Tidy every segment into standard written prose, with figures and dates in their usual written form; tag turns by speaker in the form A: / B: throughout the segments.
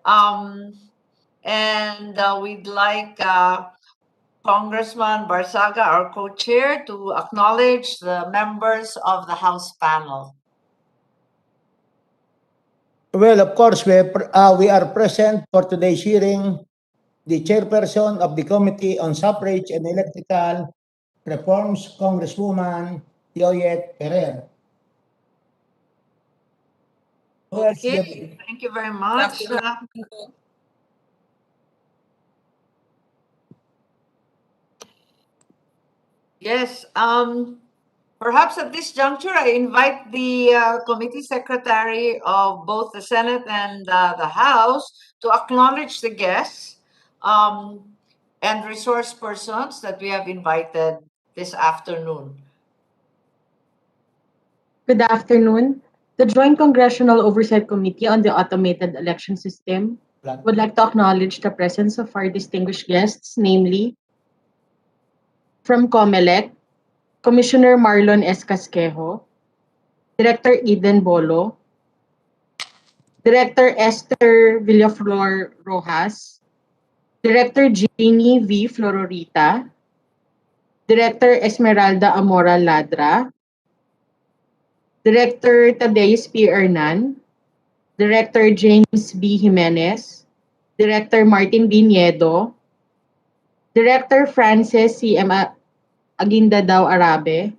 A: And we'd like Congressman Barsaga, our co-chair, to acknowledge the members of the House panel.
B: Well, of course, we are present for today's hearing. The chairperson of the Committee on Suffrage and Electoral Reforms, Congresswoman Yoyet Ferrer.
A: Okay, thank you very much. Yes, perhaps at this juncture, I invite the committee secretary of both the Senate and the House to acknowledge the guests and resource persons that we have invited this afternoon.
C: Good afternoon. The Joint Congressional Oversight Committee on the Automated Election System would like to acknowledge the presence of our distinguished guests, namely from Comelec, Commissioner Marlon S. Casquejo, Director Eden Bolo, Director Esther Villaflor Rojas, Director Jeannie V. Flororita, Director Esmeralda Amora Ladra, Director Tadeus P. Hernan, Director James B. Jimenez, Director Martin B. Niedo, Director Frances C. M. Aguindadao Arabe,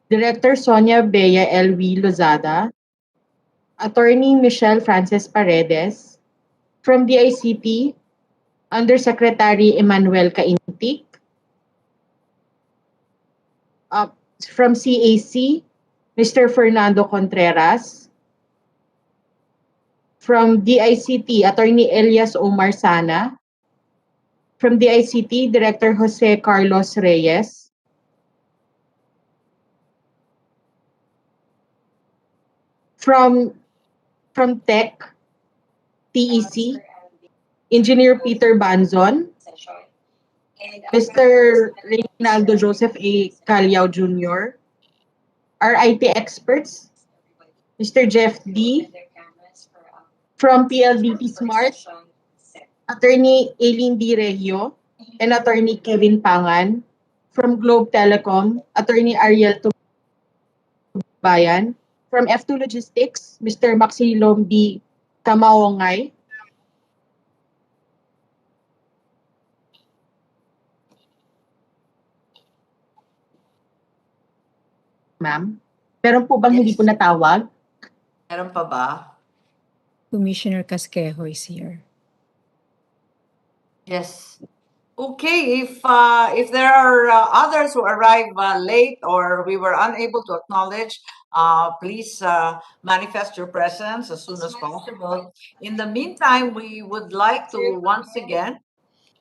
C: Director Sonia Bea L. V. Lozada, Attorney Michelle Frances Paredes, from DICT, Undersecretary Emmanuel Caintic, from CAC, Mr. Fernando Contreras, from DICT, Attorney Elias Omar Sana, from DICT, Director Jose Carlos Reyes, from TEC, TEC, Engineer Peter Banzon, Mr. Reynaldo Joseph A. Calyao Jr., our IT experts, Mr. Jeff D. from PLDT Smart, Attorney Aileen D. Regio, and Attorney Kevin Pangan, from Globe Telecom, Attorney Ariel Tubayan, from F2 Logistics, Mr. Maxilom B. Kamaongay, ma'am. Meron po bang hindi po natawag?
A: Meron pa ba?
D: Commissioner Casquejo is here.
A: Yes. Okay, if there are others who arrive late or we were unable to acknowledge, please manifest your presence as soon as possible. In the meantime, we would like to once again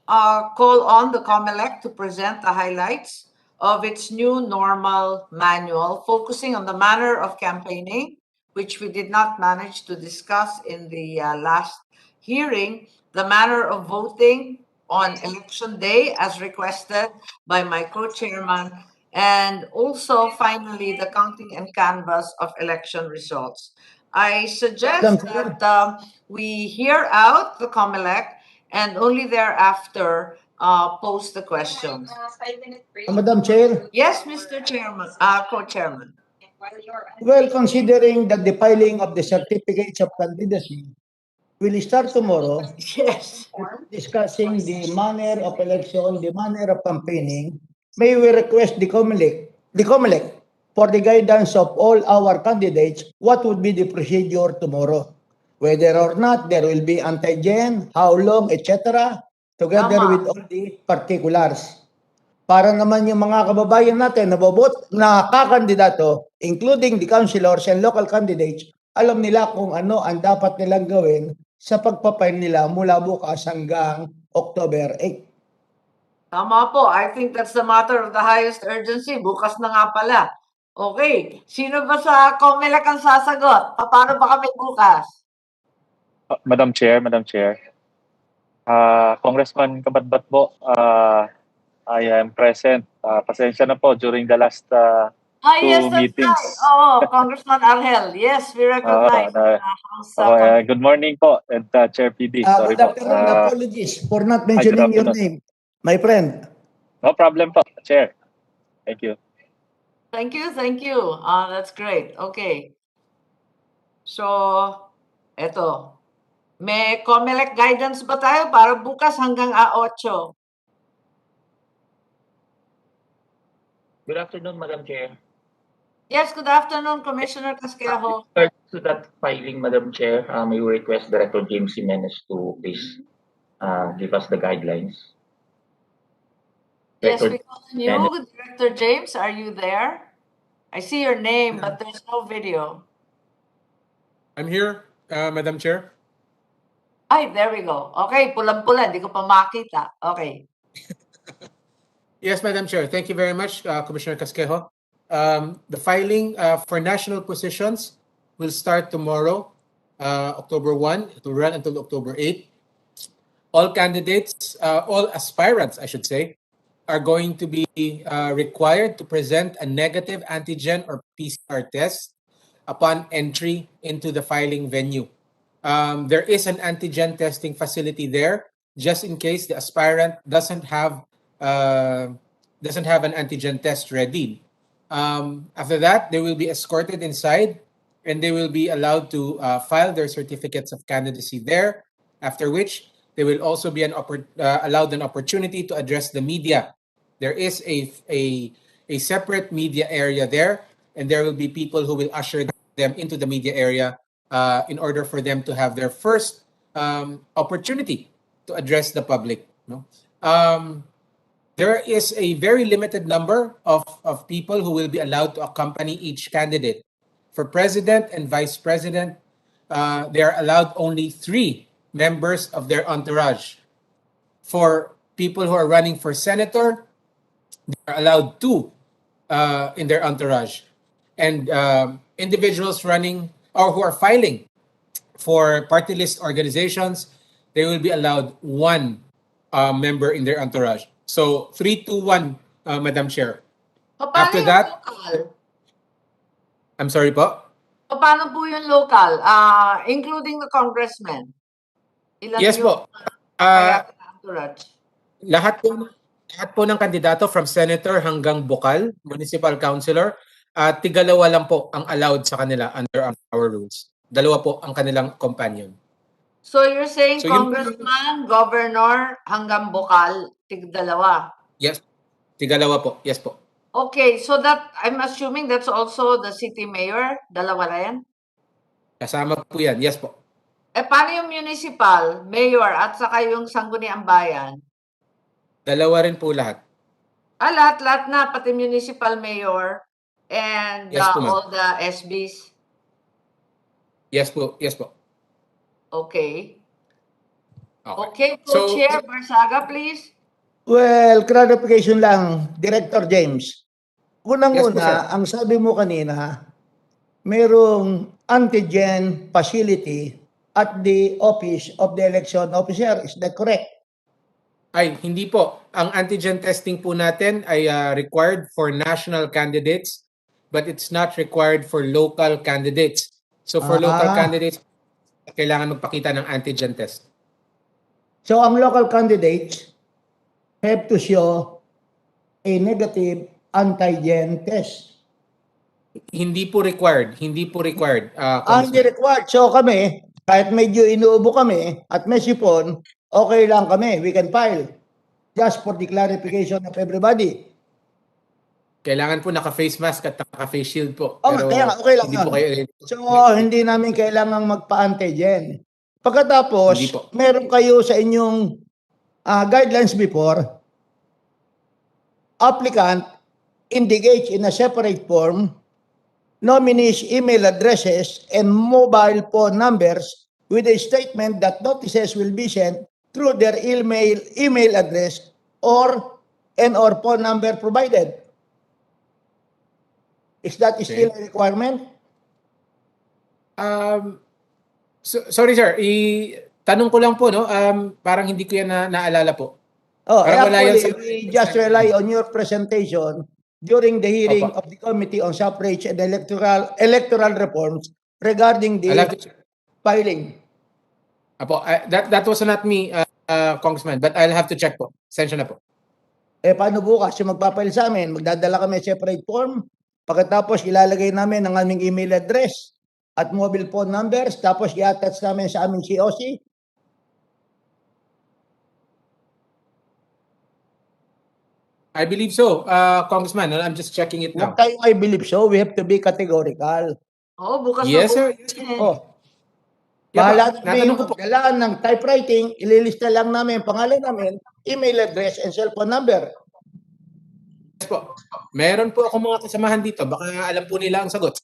A: call on the Comelec to present the highlights of its new normal manual, focusing on the manner of campaigning, which we did not manage to discuss in the last hearing, the manner of voting on election day as requested by my co-chairman, and also finally the counting and canvass of election results. I suggest that we hear out the Comelec and only thereafter pose the questions.
B: Madam Chair.
A: Yes, Mr. Chairman, co-chairman.
B: Well, considering that the filing of the certificates of candidacy will start tomorrow,
A: yes,
B: discussing the manner of election, the manner of campaigning, may we request the Comelec for the guidance of all our candidates, what would be the procedure tomorrow? Whether or not there will be antigen, how long, etc., together with all the particulars. Para naman yung mga kababayan natin na kakandidato, including the councilors and local candidates, alam nila kung ano ang dapat nilang gawin sa pagpapail nila mula bukas hanggang October 8.
A: Tama po. I think that's the matter of the highest urgency. Bukas na nga pala. Okay. Sino ba sa Comelec ang sasagot? Paano ba kami bukas?
E: Madam Chair. Congressman Kabadbat po, I am present. Pasensya na po during the last
A: Yes,
E: two
A: that's
E: meetings.
A: right. Congressman Argel. Yes, we recognize House
E: Okay, good morning po, and Chair PD. Sorry
B: Good
E: po.
B: afternoon. Apologies for not
E: Hi, good
B: mentioning your
E: afternoon.
B: name, my friend.
E: No problem po, Chair. Thank you.
A: Thank you, thank you. That's great. Okay. So, eto. May Comelec guidance ba tayo para bukas hanggang 8?
F: Good afternoon, Madam Chair.
A: Yes, good afternoon, Commissioner Casquejo.
F: Regards to that filing, Madam Chair, may we request Director James Jimenez to please give us the guidelines.
A: Yes,
F: Director
A: we call on you, Director James. Are you there? I see your name, but there's no video.
G: I'm here, Madam Chair.
A: Ay, there we go. Okay, pulang-pula. Hindi ko pa makita. Okay.
G: Yes, Madam Chair. Thank you very much, Commissioner Casquejo. The filing for national positions will start tomorrow, October 1. It will run until October 8. All candidates, all aspirants, I should say, are going to be required to present a negative antigen or PCR test upon entry into the filing venue. There is an antigen testing facility there, just in case the aspirant doesn't have an antigen test ready. After that, they will be escorted inside, and they will be allowed to file their certificates of candidacy there. After which, they will also be allowed an opportunity to address the media. There is a separate media area there, and there will be people who will usher them into the media area in order for them to have their first opportunity to address the public. No? There is a very limited number of people who will be allowed to accompany each candidate. For president and vice president, they are allowed only 3 members of their entourage. For people who are running for senator, they are allowed 2 in their entourage. And individuals running or who are filing for party list organizations, they will be allowed 1 member in their entourage. So 3, 2, 1, Madam Chair.
A: Paano
G: After
A: yung
G: that,
A: local?
G: I'm sorry po.
A: Paano po yung local? Including the congressman? Ilan
G: Yes
A: yung
G: po.
A: kaya entourage?
G: Lahat po ng kandidato from senator hanggang bukal, municipal councilor, tigalawa lang po ang allowed sa kanila under our rules. 2 po ang kanilang companion.
A: So you're saying
G: So yun-
A: congressman, governor, hanggang bukal, tig-2?
G: Yes. Tigalawa po. Yes po.
A: Okay, so that, I'm assuming that's also the city mayor? 2 na yan?
G: Kasama po yan. Yes po.
A: Paano yung municipal, mayor, at saka yung sangguniang bayan?
G: 2 rin po lahat.
A: Lahat na, pati municipal mayor and
G: Yes po, ma'am.
A: all the SBs.
G: Yes po. Yes po.
A: Okay.
G: Okay.
A: Okay,
G: So-
A: Co-Chair Barsaga, please.
B: Well, clarification lang, Director James. Unang-una,
G: Yes po, sir.
B: ang sabi mo kanina, merong antigen facility at the office of the election officer. Is that correct?
G: Ay, hindi po. Ang antigen testing po natin ay required for national candidates, but it's not required for local candidates. So for local candidates, kailangan magpakita ng antigen test.
B: So ang local candidates have to show a negative antigen test.
G: Hindi po required. Hindi po required.
B: Hindi required. So kami, kahit medyo inuubo kami at may sipon, okay lang kami. We can file. Just for the clarification of everybody.
G: Kailangan po naka-face mask at naka-face shield po.
B: Kaya okay lang
G: hindi
B: yun.
G: po kayo...
B: So, hindi namin kailangang magpa-antigen. Pagkatapos,
G: Hindi po.
B: meron kayo sa inyong guidelines before, applicant indicates in a separate form nominees' email addresses and mobile phone numbers with a statement that notices will be sent through their email address or phone number provided. Is that still a requirement?
G: Sorry sir, tanong ko lang po, no? Parang hindi ko yan naalala po. Parang wala yan
B: Actually, we just rely on your presentation during the hearing
G: Opo.
B: of the Committee on Suffrage and Electoral Reforms regarding
G: I'll have
B: the
G: to check.
B: filing.
G: Apo, that was not me, Congressman, but I'll have to check po. Sensya na po.
B: Paano bukas yung magpapail sa amin? Magdadala kami separate form. Pagkatapos, ilalagay namin ang aming email address at mobile phone numbers. Tapos, i-attach namin sa aming COC.
G: I believe so, Congressman. I'm just checking it now.
B: Huwag tayong I believe so. We have to be categorical.
A: Oh, bukas
G: Yes,
A: na
G: sir.
A: bukas eh.
B: Oh,
G: Yeah,
B: bahala
G: po.
B: kami
G: Natanong ko po.
B: magdala ng typewriting. Ililista lang namin ang pangalan namin, email address, and cellphone number.
G: Yes po. Meron po ako mga kasamahan dito. Baka alam po nila ang sagot.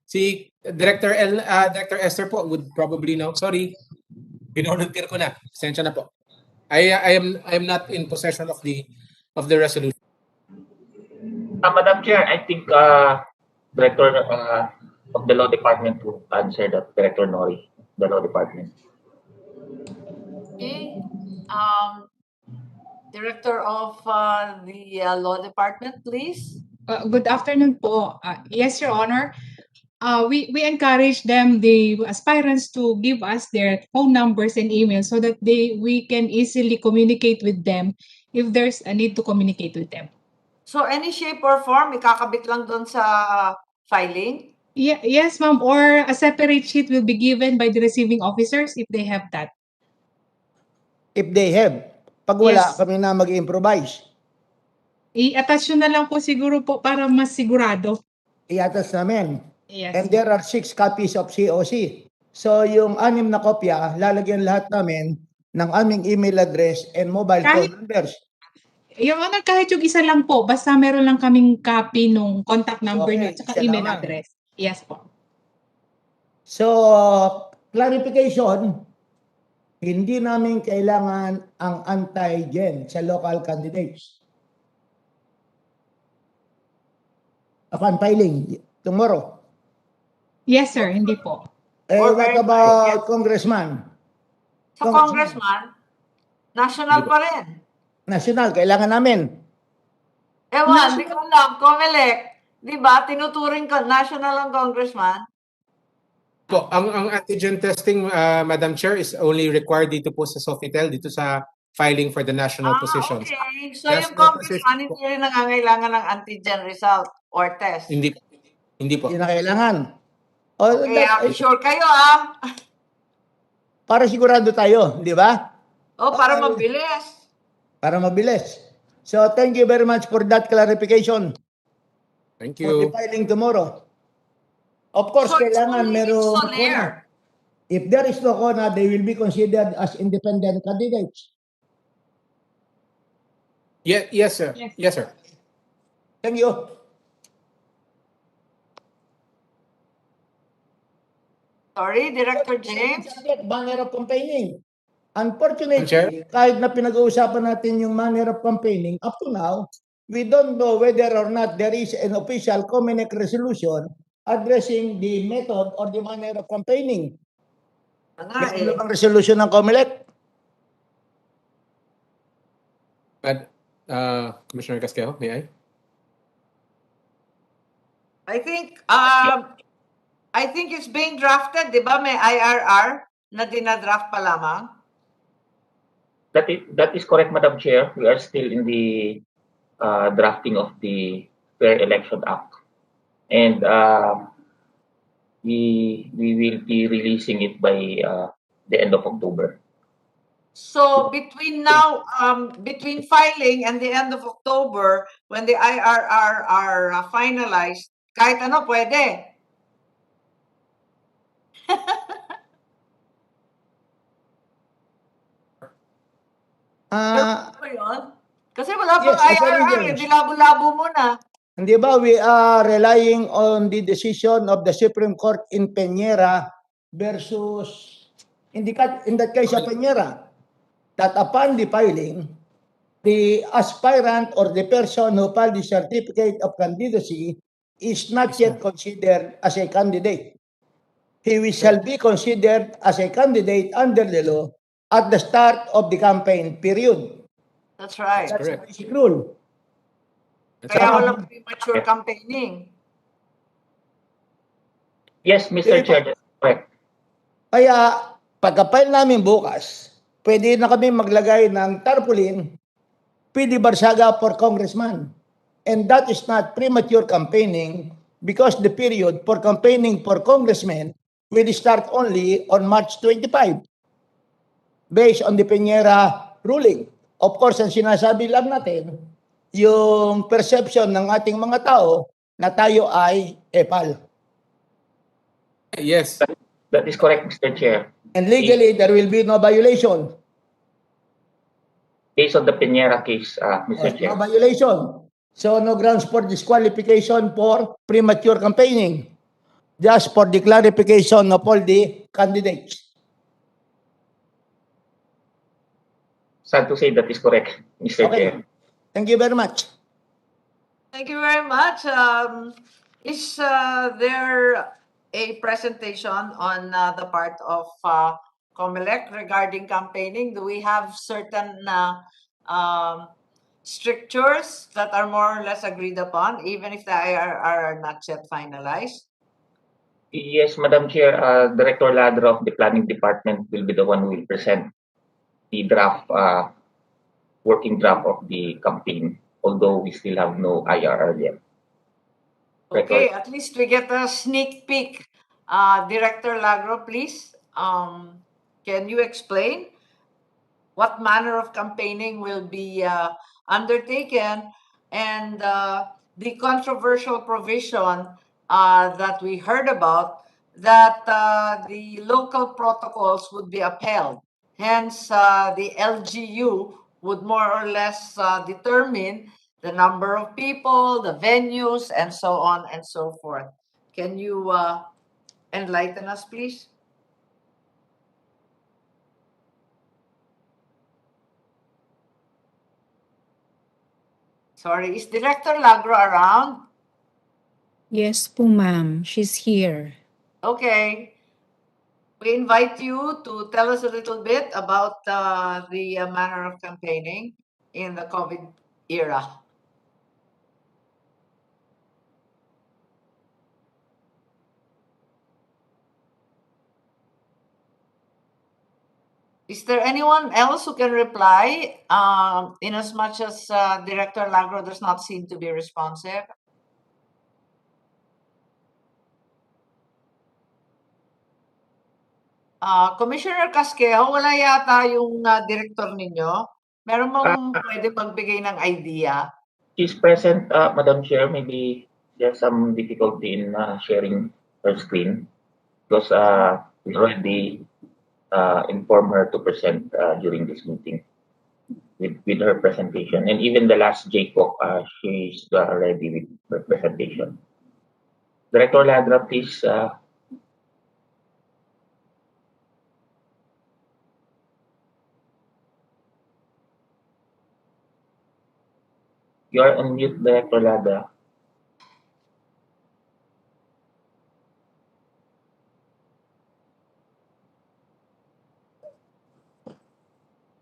G: Si Director Director Esther po would probably know. Sorry. Binolunteer ko na. Sensya na po. I am not in possession of the resolution.
F: Madam Chair, I think Director of the Law Department to answer that. Director Nori, the Law Department.
A: Okay. Director of the Law Department, please.
H: Good afternoon po. Yes, Your Honor. We encourage them, the aspirants, to give us their phone numbers and emails so that we can easily communicate with them if there's a need to communicate with them.
A: So any shape or form, ikakabit lang doon sa filing?
H: Yes, ma'am. Or a separate sheet will be given by the receiving officers if they have that.
B: If they have. Pag wala,
H: Yes.
B: kami na mag-improvise.
H: I-attach nyo na lang po siguro po para mas sigurado.
B: I-attach namin.
H: Yes.
B: And there are 6 copies of COC. So, yung 6 na kopya, lalagyan lahat namin ng aming email address and mobile
H: Kahit-
B: phone numbers.
H: Your Honor, kahit yung isa lang po, basta meron lang kaming copy nung contact number
B: Okay,
H: nyo at saka
B: isa
H: email
B: naman.
H: address. Yes po.
B: So, clarification, hindi namin kailangan ang antigen sa local candidates. Upon filing tomorrow.
H: Yes, sir. Hindi po.
A: Or
B: What
A: verify,
B: about Congressman?
A: Sa Congressman, national pa rin.
B: National, kailangan namin.
A: Ewan, di ko alam, Comelec, di ba, tinuturing ka, national ang Congressman.
G: Po, ang antigen testing, Madam Chair, is only required dito po sa Sofitel, dito sa filing for the national positions.
A: Okay. So
G: Yes,
A: yung
G: no
A: Congressman, hindi rin nangangailangan ng antigen result or test.
G: Hindi po.
B: Hindi na kailangan.
A: Okay, sure kayo ah.
B: Para sigurado tayo, di ba?
A: Oh, para mabilis.
B: Para mabilis. So, thank you very much for that clarification.
G: Thank
B: For the
G: you.
B: filing tomorrow. Of course,
A: So it's
B: kailangan
A: only
B: merong
A: Soler.
B: If there is no CONA, they will be considered as independent candidates.
G: Yes, sir.
H: Yes.
G: Yes, sir.
B: Thank you.
A: Sorry, Director James.
B: Manner of campaigning.
G: Chair?
B: Unfortunately, kahit na pinag-uusapan natin yung manner of campaigning, up to now, we don't know whether or not there is an official Comelec resolution addressing the method or the manner of campaigning. Meron bang resolution ng Comelec?
G: But, Commissioner Casquejo, may I?
A: I think it's being drafted, di ba? May IRR na dinadraft pa lamang.
F: That is correct, Madam Chair. We are still in the drafting of the Fair Election Act, and we will be releasing it by the end of October.
A: So between now, between filing and the end of October, when the IRR are finalized, kahit ano pwede. Ano yun? Kasi wala pang
B: Yes,
A: IRR,
B: Attorney
A: hindi labo-labo muna.
B: Hindi ba we are relying on the decision of the Supreme Court in Peñera versus in that case of Peñera, that upon the filing, the aspirant or the person who filed the certificate of candidacy is not yet considered as a candidate. He shall be considered as a candidate under the law at the start of the campaign period.
A: That's right.
B: That's the
G: correct.
B: basic rule.
G: That's
A: Kaya
G: right.
A: walang premature campaigning.
F: Yes, Mr. Chair, that's correct.
B: Kaya pagka-file namin bukas, pwede na kami maglagay ng tarpaulin, PD Barsaga for congressman. And that is not premature campaigning because the period for campaigning for congressmen will start only on March 25 based on the Peñera ruling. Of course, ang sinasabi lang natin, yung perception ng ating mga tao na tayo ay epal.
G: Yes.
F: That is correct, Mr. Chair.
B: And legally, there will be no violation.
F: Based on the Peñera case, Mr. Chair.
B: No violation. So no grounds for disqualification for premature campaigning. Just for the clarification of all the candidates.
F: Sad to say that is correct, Mr.
B: Okay.
F: Chair.
B: Thank you very much.
A: Thank you very much. Is there a presentation on the part of Comelec regarding campaigning? Do we have certain strictures that are more or less agreed upon, even if the IRR are not yet finalized?
F: Yes, Madam Chair, Director Ladra of the Planning Department will be the one who will present the draft, working draft of the campaign, although we still have no IRR yet.
A: Okay, at least we get a sneak peek. Director Lagro, please, can you explain what manner of campaigning will be undertaken and the controversial provision that we heard about that the local protocols would be upheld. Hence, the LGU would more or less determine the number of people, the venues, and so on and so forth. Can you enlighten us, please? Sorry, is Director Lagro around?
D: Yes po, ma'am. She's here.
A: Okay. We invite you to tell us a little bit about the manner of campaigning in the COVID era. Is there anyone else who can reply in as much as Director Lagro does not seem to be responsive? Commissioner Casquejo, wala yata yung director ninyo. Meron bang pwede magbigay ng idea?
F: She's present, Madam Chair. Maybe there's some difficulty in sharing her screen because we already informed her to present during this meeting with her presentation. And even the last JCOC, she's ready with her presentation. Director Ladra, please. You are on mute, Director Ladra.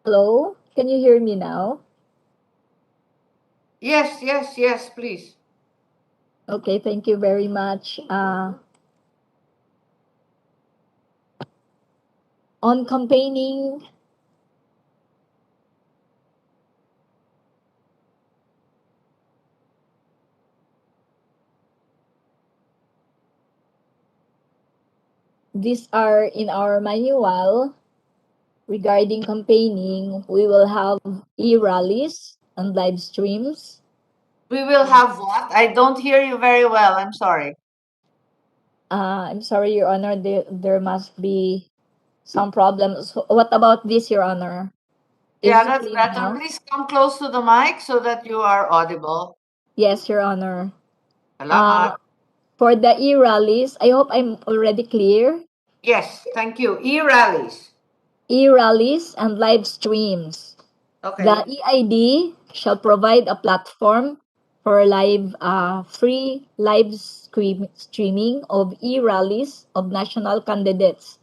I: Hello, can you hear me now?
A: Yes, yes, yes, please.
I: Okay, thank you very much. On campaigning, these are in our manual regarding campaigning. We will have e-rallies and live streams.
A: We will have what? I don't hear you very well. I'm sorry.
I: I'm sorry, Your Honor, there must be some problems. What about this, Your Honor?
A: Yeah,
I: Is it
A: that's
I: clear
A: better.
I: now?
A: Please come close to the mic so that you are audible.
I: Yes, Your Honor.
A: Salamat.
I: For the e-rallies, I hope I'm already clear.
A: Yes, thank you. E-rallies.
I: E-rallies and live streams.
A: Okay.
I: The EID shall provide a platform for free live streaming of e-rallies of national candidates.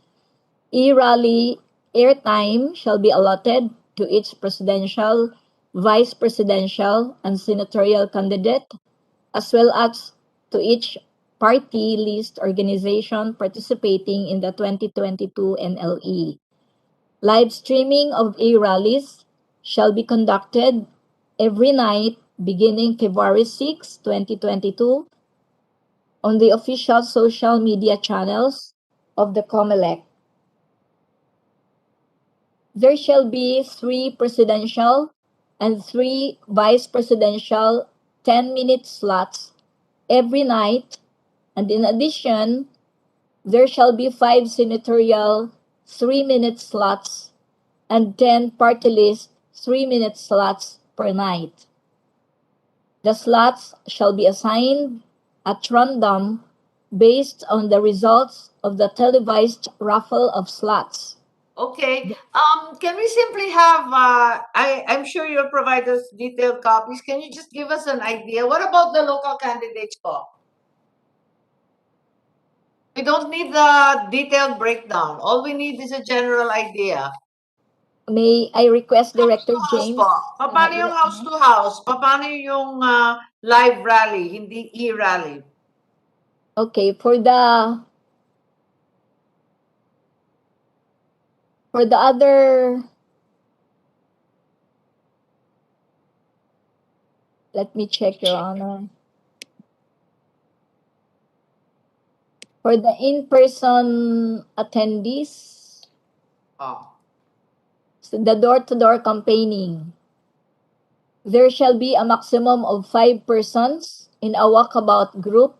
I: E-rally airtime shall be allotted to each presidential vice presidential and senatorial candidate, as well as to each party list organization participating in the 2022 NLE. Live streaming of E-rallies shall be conducted every night beginning February 6, 2022 on the official social media channels of the Comelec. There shall be 3 presidential and 3 vice presidential 10-minute slots every night, and in addition, there shall be 5 senatorial 3-minute slots and 10 party list 3-minute slots per night. The slots shall be assigned at random based on the results of the televised raffle of slots.
A: Okay. Can we simply have, I'm sure you'll provide us detailed copies. Can you just give us an idea? What about the local candidates po? We don't need the detailed breakdown. All we need is a general idea.
I: May I request Director
A: House to house
I: James?
A: po. Paano yung house to house? Paano yung live rally, hindi e-rally?
I: Okay, for the other, let me check, Your Honor. For the in-person attendees,
A: Oh.
I: so the door-to-door campaigning, there shall be a maximum of 5 persons in a walkabout group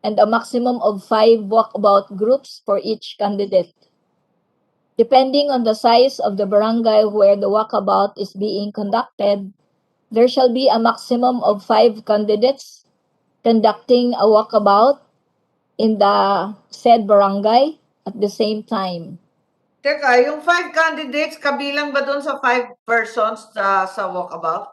I: and a maximum of 5 walkabout groups for each candidate. Depending on the size of the barangay where the walkabout is being conducted, there shall be a maximum of 5 candidates conducting a walkabout in the said barangay at the same time.
A: Teka, yung 5 candidates, kabilang ba doon sa 5 persons sa walkabout?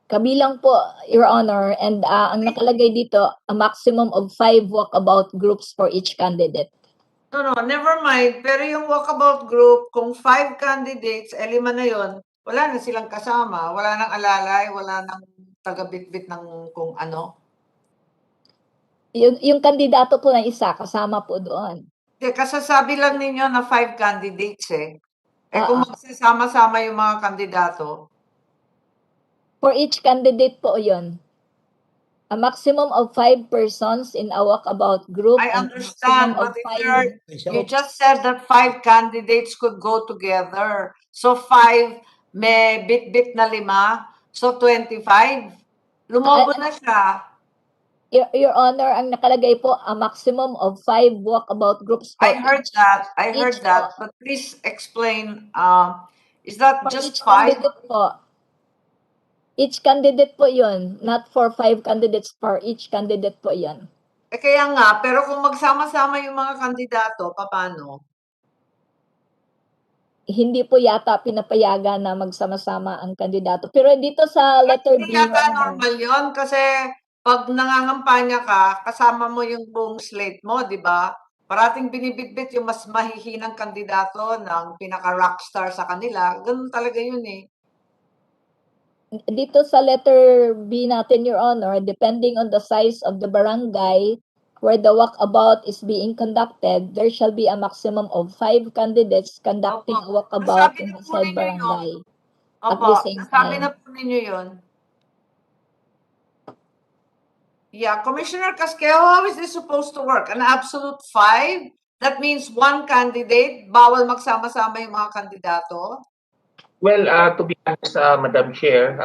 I: Kabilang po, Your Honor, and ang nakalagay dito, a maximum of 5 walkabout groups for each candidate.
A: No, never mind. Pero yung walkabout group, kung 5 candidates, 5 na yon, wala na silang kasama. Wala nang alalay, wala nang taga-bitbit ng kung ano.
I: Yung kandidato po na isa, kasama po doon.
A: Kasasabi lang ninyo na 5 candidates eh. Kung magsasama-sama yung mga kandidato.
I: For each candidate po yun. A maximum of 5 persons in a walkabout group.
A: I understand, but you just said that 5 candidates could go together. So 5, may bit-bit na 5. So 25. Lumobo na siya.
I: Your Honor, ang nakalagay po, a maximum of 5 walkabout groups.
A: I heard that. But please explain, is that just 5?
I: Each candidate po yun, not for 5 candidates, for each candidate po yan.
A: Kaya nga, pero kung magsama-sama yung mga kandidato, paano?
I: Hindi po yata pinapayagan na magsama-sama ang kandidato. Pero dito sa letter B,
A: hindi yata normal yun kasi pag nangangampanya ka, kasama mo yung buong slate mo, di ba? Parating binibitbit yung mas mahihinang kandidato ng pinaka-rockstar sa kanila. Ganun talaga yun eh.
I: Dito sa letter B natin, Your Honor, depending on the size of the barangay where the walkabout is being conducted, there shall be a maximum of 5 candidates conducting a walkabout in the said barangay. At the same time.
A: Sabi na po ninyo yun. Yeah, Commissioner Casquejo, how is this supposed to work? An absolute 5? That means 1 candidate, bawal magsama-sama yung mga kandidato?
F: Well, to be honest, Madam Chair,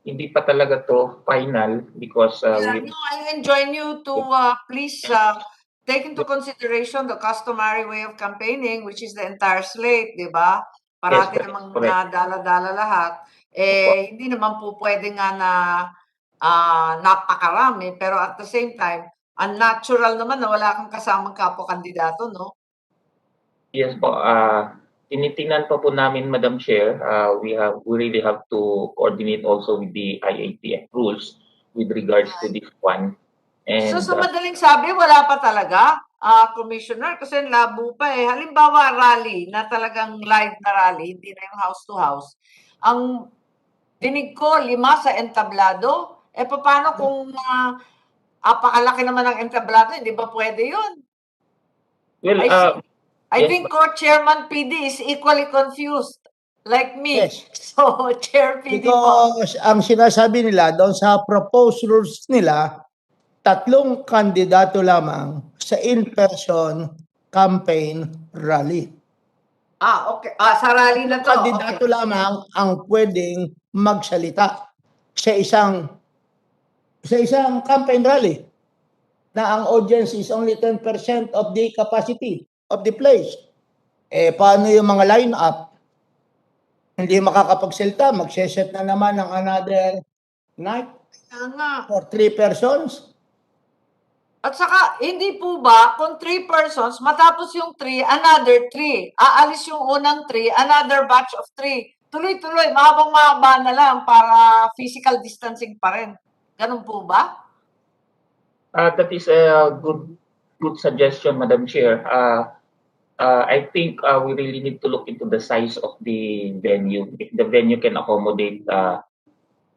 F: hindi pa talaga to final because
A: I enjoin you to please take into consideration the customary way of campaigning, which is the entire slate, di ba? Parati namang dala-dala lahat. Hindi naman po pwede nga na napakarami, pero at the same time, unnatural naman na wala kang kasamang kapwa-kandidato, no?
F: Yes po. Tinitingnan pa po namin, Madam Chair. We really have to coordinate also with the IATF rules with regards to this one. And,
A: so, sa madaling sabi, wala pa talaga? Commissioner, kasi labo pa eh. Halimbawa, rally, na talagang live na rally, hindi na yung house to house. Ang dinig ko, 5 sa entablado. Eh, paano kung apakalaki naman ng entablado, hindi ba pwede yun?
F: Well,
A: I
F: yes,
A: think Co-Chairman PD is equally confused, like me.
B: Yes.
A: So, Chair PD po.
B: Because ang sinasabi nila doon sa proposed rules nila, 3 kandidato lamang sa in-person campaign rally.
A: Okay. Sa rally na to.
B: Kandidato
A: Okay.
B: lamang ang pwedeng magsalita sa isang campaign rally na ang audience is only 10% of the capacity of the place. Eh, paano yung mga line-up? Hindi makakapagsalita, magseset na naman ng another night
A: Kaya nga.
B: for 3 persons.
A: At saka, hindi po ba, kung 3 persons, matapos yung 3, another 3. Aalis yung unang 3, another batch of 3. Tuloy-tuloy, mahabang-mahaba na lang para physical distancing pa rin. Ganun po ba?
F: that is a good suggestion, Madam Chair. I think we really need to look into the size of the venue. If the venue can accommodate the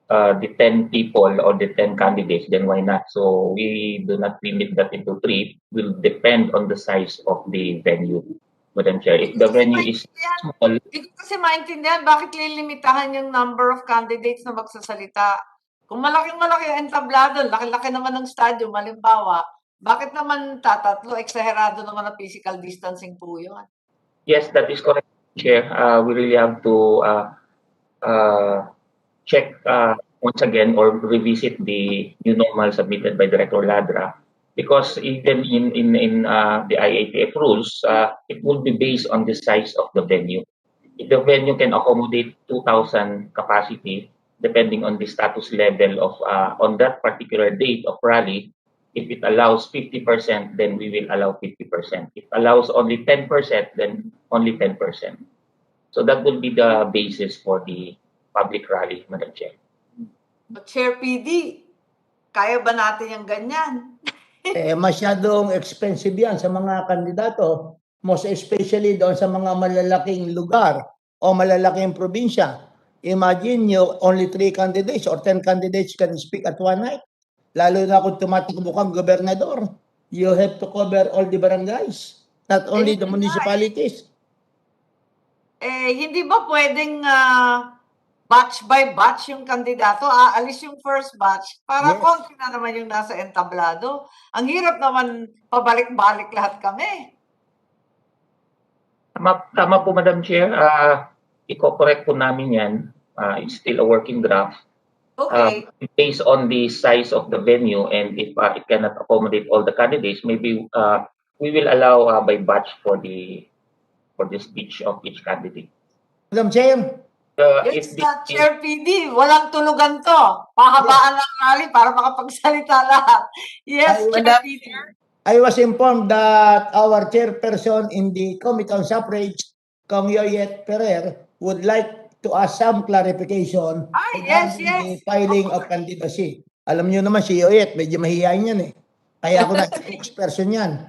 F: 10 people or the 10 candidates, then why not? So we do not limit that into 3. Will depend on the size of the venue, Madam Chair. If the venue is small,
A: Hindi ko kasi maintindihan bakit lilimitahan yung number of candidates na magsasalita. Kung malaking-malaki ang entablado, laki-laki naman ng stadium, halimbawa, bakit naman tatatlo, eksaherado naman ang physical distancing po yun?
F: yes, that is correct, Chair. We really have to check once again or revisit the new normal submitted by Director Ladra, because even in the IATF rules, it will be based on the size of the venue. If the venue can accommodate 2,000 capacity, depending on the status level of on that particular date of rally, if it allows 50%, then we will allow 50%. If allows only 10%, then only 10%. So that will be the basis for the public rally, Madam Chair.
A: But Chair PD, kaya ba natin yung ganyan?
B: Eh, masyadong expensive yan sa mga kandidato, most especially doon sa mga malalaking lugar o malalaking probinsya. Imagine nyo, only 3 candidates or 10 candidates can speak at one night. Lalo na kung tumatakbo kang gobernador, you have to cover all the barangays, not only the municipalities.
A: Hindi ba pwedeng batch by batch yung kandidato? Aalis yung first batch para
B: Yes.
A: konti na naman yung nasa entablado. Ang hirap naman pabalik-balik lahat kami.
F: Tama po, Madam Chair. I-correct po namin yan. It's still a working draft.
A: Okay.
F: Based on the size of the venue, and if it cannot accommodate all the candidates, maybe we will allow by batch for the speech of each candidate.
B: Madam Chair,
A: Yes, Chair PD, walang tulugan to. Pahabaan ng rally para makapagsalita lahat. Yes, Chair PD.
B: I was informed that our chairperson in the Committee on Suffrage, Kong Yoyet Ferrer, would like to ask some clarification
A: Yes,
B: regarding
A: yes.
B: the filing of candidacy. Alam niyo naman si Yoyet, medyo mahihayin yan eh. Kaya ako na spokesperson yan.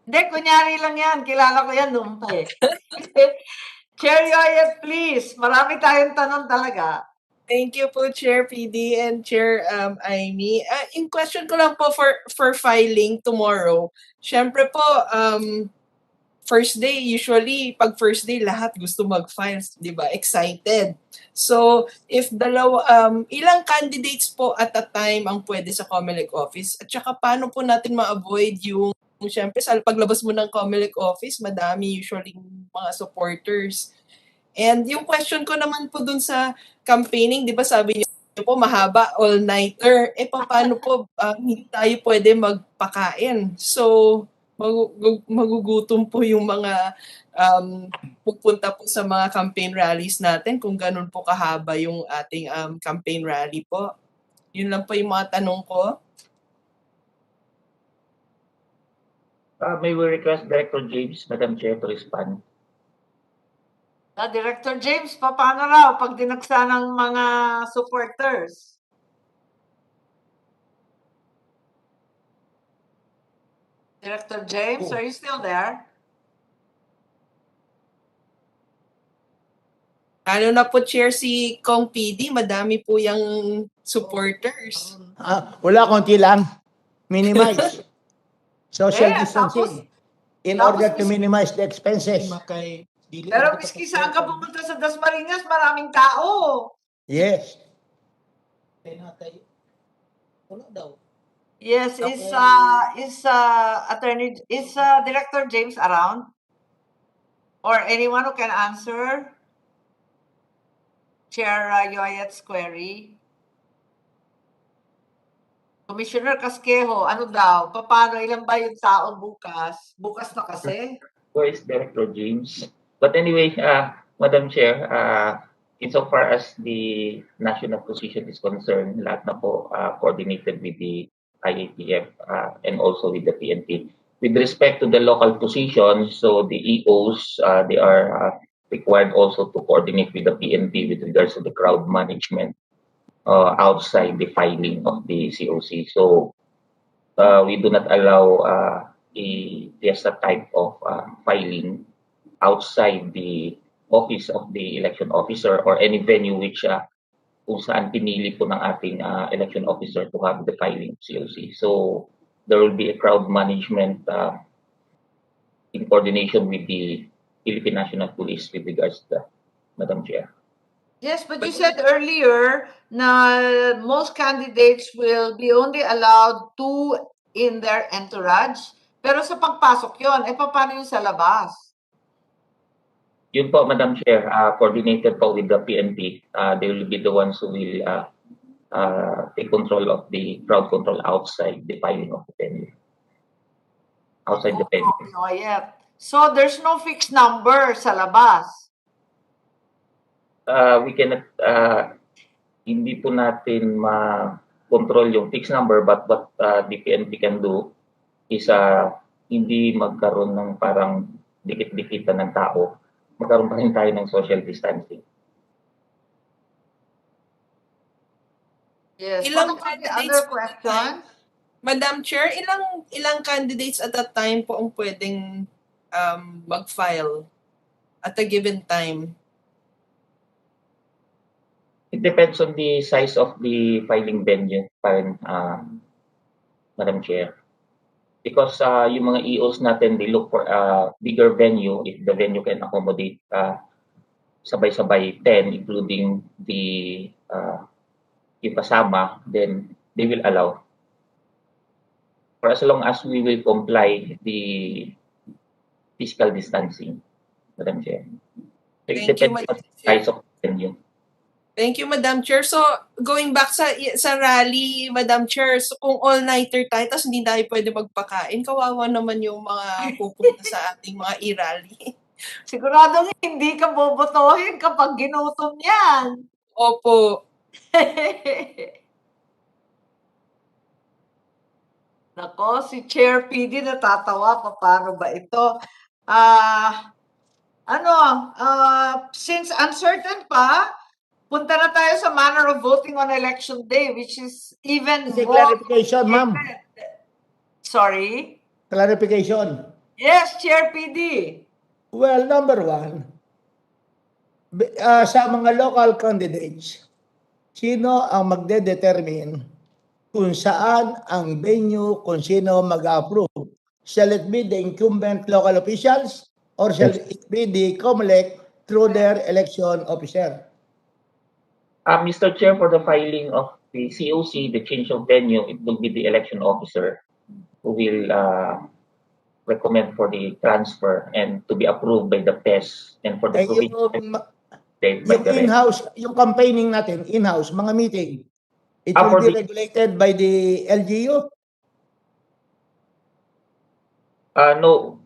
A: Hindi, kunyari lang yan. Kilala ko yan noon pa eh. Chair Yoyet, please. Marami tayong tanong talaga.
J: Thank you po, Chair PD and Chair Amy. In question ko lang po for filing tomorrow. Syempre po, first day, usually, pag first day, lahat gusto mag-file, di ba? Excited. So, if ilang candidates po at a time ang pwede sa Comelec office? At saka, paano po natin ma-avoid yung, syempre, sa paglabas mo ng Comelec office, madami usually mga supporters. And yung question ko naman po dun sa campaigning, di ba sabi niyo po mahaba, all-nighter. Paano po hindi tayo pwede magpakain? So, magugutom po yung mga pupunta po sa mga campaign rallies natin kung ganun po kahaba yung ating campaign rally po. Yun lang po yung mga tanong ko.
F: May we request Director James, Madam Chair, to respond?
A: Director James, paano raw pag dinagsa ng mga supporters? Director James, are you still there?
J: Lalo na po chair si Kong PD, madami po yung supporters.
B: Wala, konti lang. Minimize. Social
A: Eh,
B: distancing. In
A: tapos
B: order to minimize the expenses.
A: Pero miski saan ka pumunta sa Dasmariñas, maraming tao.
B: Yes.
A: Yes, is Director James around? Or anyone who can answer Chair Yoyet's query? Commissioner Casquejo, ano daw? Paano? Ilan ba yung tao bukas? Bukas na kasi.
F: Where is Director James? But anyway, Madam Chair, insofar as the national position is concerned, lahat na po coordinated with the IATF and also with the PNP. With respect to the local positions, so the EOs, they are required also to coordinate with the PNP with regards to the crowd management outside the filing of the COC. So we do not allow just a type of filing outside the office of the election officer or any venue which kung saan pinili po ng ating election officer to have the filing COC. So there will be a crowd management in coordination with the Philippine National Police with regards to that, Madam Chair.
A: Yes, but you said earlier na most candidates will be only allowed 2 in their entourage. Pero sa pagpasok yon, paano yung sa labas?
F: Yun po, Madam Chair, coordinated po with the PNP. They will be the ones who will take control of the crowd control outside the filing of the venue. Outside the venue.
A: Yoyet. So there's no fixed number sa labas?
F: We cannot, hindi po natin ma-control yung fixed number, but what the PNP can do is hindi magkaroon ng parang dikit-dikitan ng tao. Magkaroon pa rin tayo ng social distancing.
A: Yes.
J: Ilang
A: What about the
J: candidates
A: other
J: po
A: question?
J: Madam Chair, ilang candidates at a time po ang pwedeng mag-file at a given time?
F: It depends on the size of the filing venue, Madam Chair. Because yung mga EOs natin, they look for a bigger venue if the venue can accommodate sabay-sabay 10, including the yung kasama, then they will allow. For as long as we will comply the physical distancing, Madam Chair. So it
J: Thank you,
F: depends on
J: Madam
F: the size of the venue.
J: Thank you, Madam Chair. So, going back sa rally, Madam Chair, so kung all-nighter tayo, tapos hindi tayo pwede magpakain, kawawa naman yung mga pupunta sa ating mga e-rally.
A: Siguradong hindi ka bobotohin kapag ginutom yan.
J: Opo.
A: Nako, si Chair PD natatawa. Paano ba ito? Since uncertain pa, punta na tayo sa manner of voting on election day, which is even
B: Kasi
A: more
B: clarification, ma'am.
A: Sorry?
B: Clarification.
A: Yes, Chair PD.
B: Well, number one, sa mga local candidates, sino ang magde-determine kung saan ang venue, kung sino mag-approve? Shall it be the incumbent local officials or shall it be the Comelec through their election officer?
F: Mr. Chair, for the filing of the COC, the change of venue, it will be the election officer who will recommend for the transfer and to be approved by the PES and for the provincial state by
B: Yung
F: the rest.
B: in-house, yung campaigning natin, in-house, mga meeting, it will be regulated by the LGU?
F: No,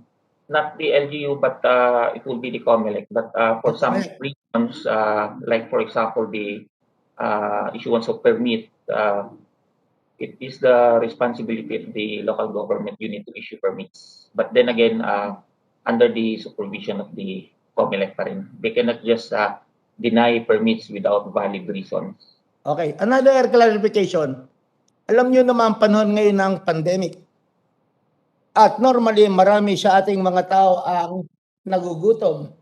F: not the LGU, but it will be the Comelec. But for some reasons, like for example, the issuance of permit, it is the responsibility of the local government unit to issue permits. But then again, under the supervision of the Comelec pa rin. They cannot just deny permits without valid reasons.
B: Okay, another clarification. Alam nyo naman panahon ngayon ng pandemic. At normally, marami sa ating mga tao ang nagugutom.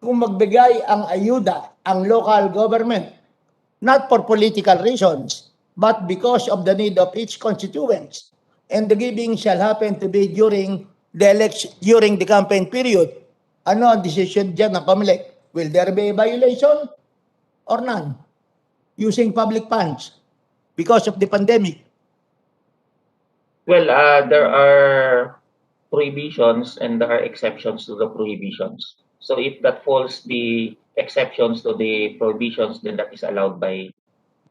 B: Kung magbigay ang ayuda, ang local government, not for political reasons, but because of the need of each constituents, and the giving shall happen to be during during the campaign period, ano ang decision dyan ng Comelec? Will there be a violation or none? Using public funds because of the pandemic.
F: Well, there are prohibitions and there are exceptions to the prohibitions. So if that falls the exceptions to the prohibitions, then that is allowed by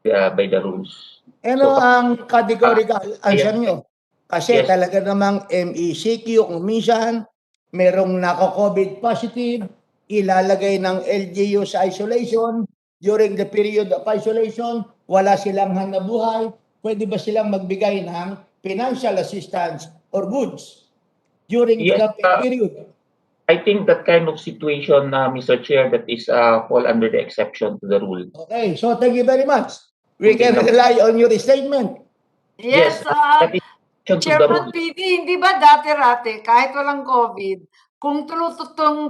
F: the rules.
B: Ano
F: So,
B: ang categorical answer
F: yes.
B: nyo? Kasi
F: Yes.
B: talaga namang MECQ kung minsan merong nako-COVID positive, ilalagay ng LGU sa isolation, during the period of isolation, wala silang hanapbuhay, pwede ba silang magbigay ng financial assistance or goods during the
F: Yes,
B: campaign period?
F: I think that kind of situation, Mr. Chair, that is fall under the exception to the rule.
B: Okay, so thank you very much. We
F: Okay,
B: can
F: no.
B: rely on your statement.
A: Yes,
F: that is exception to the
A: Chairman
F: rule.
A: PD, hindi ba dati-rati, kahit walang COVID, kung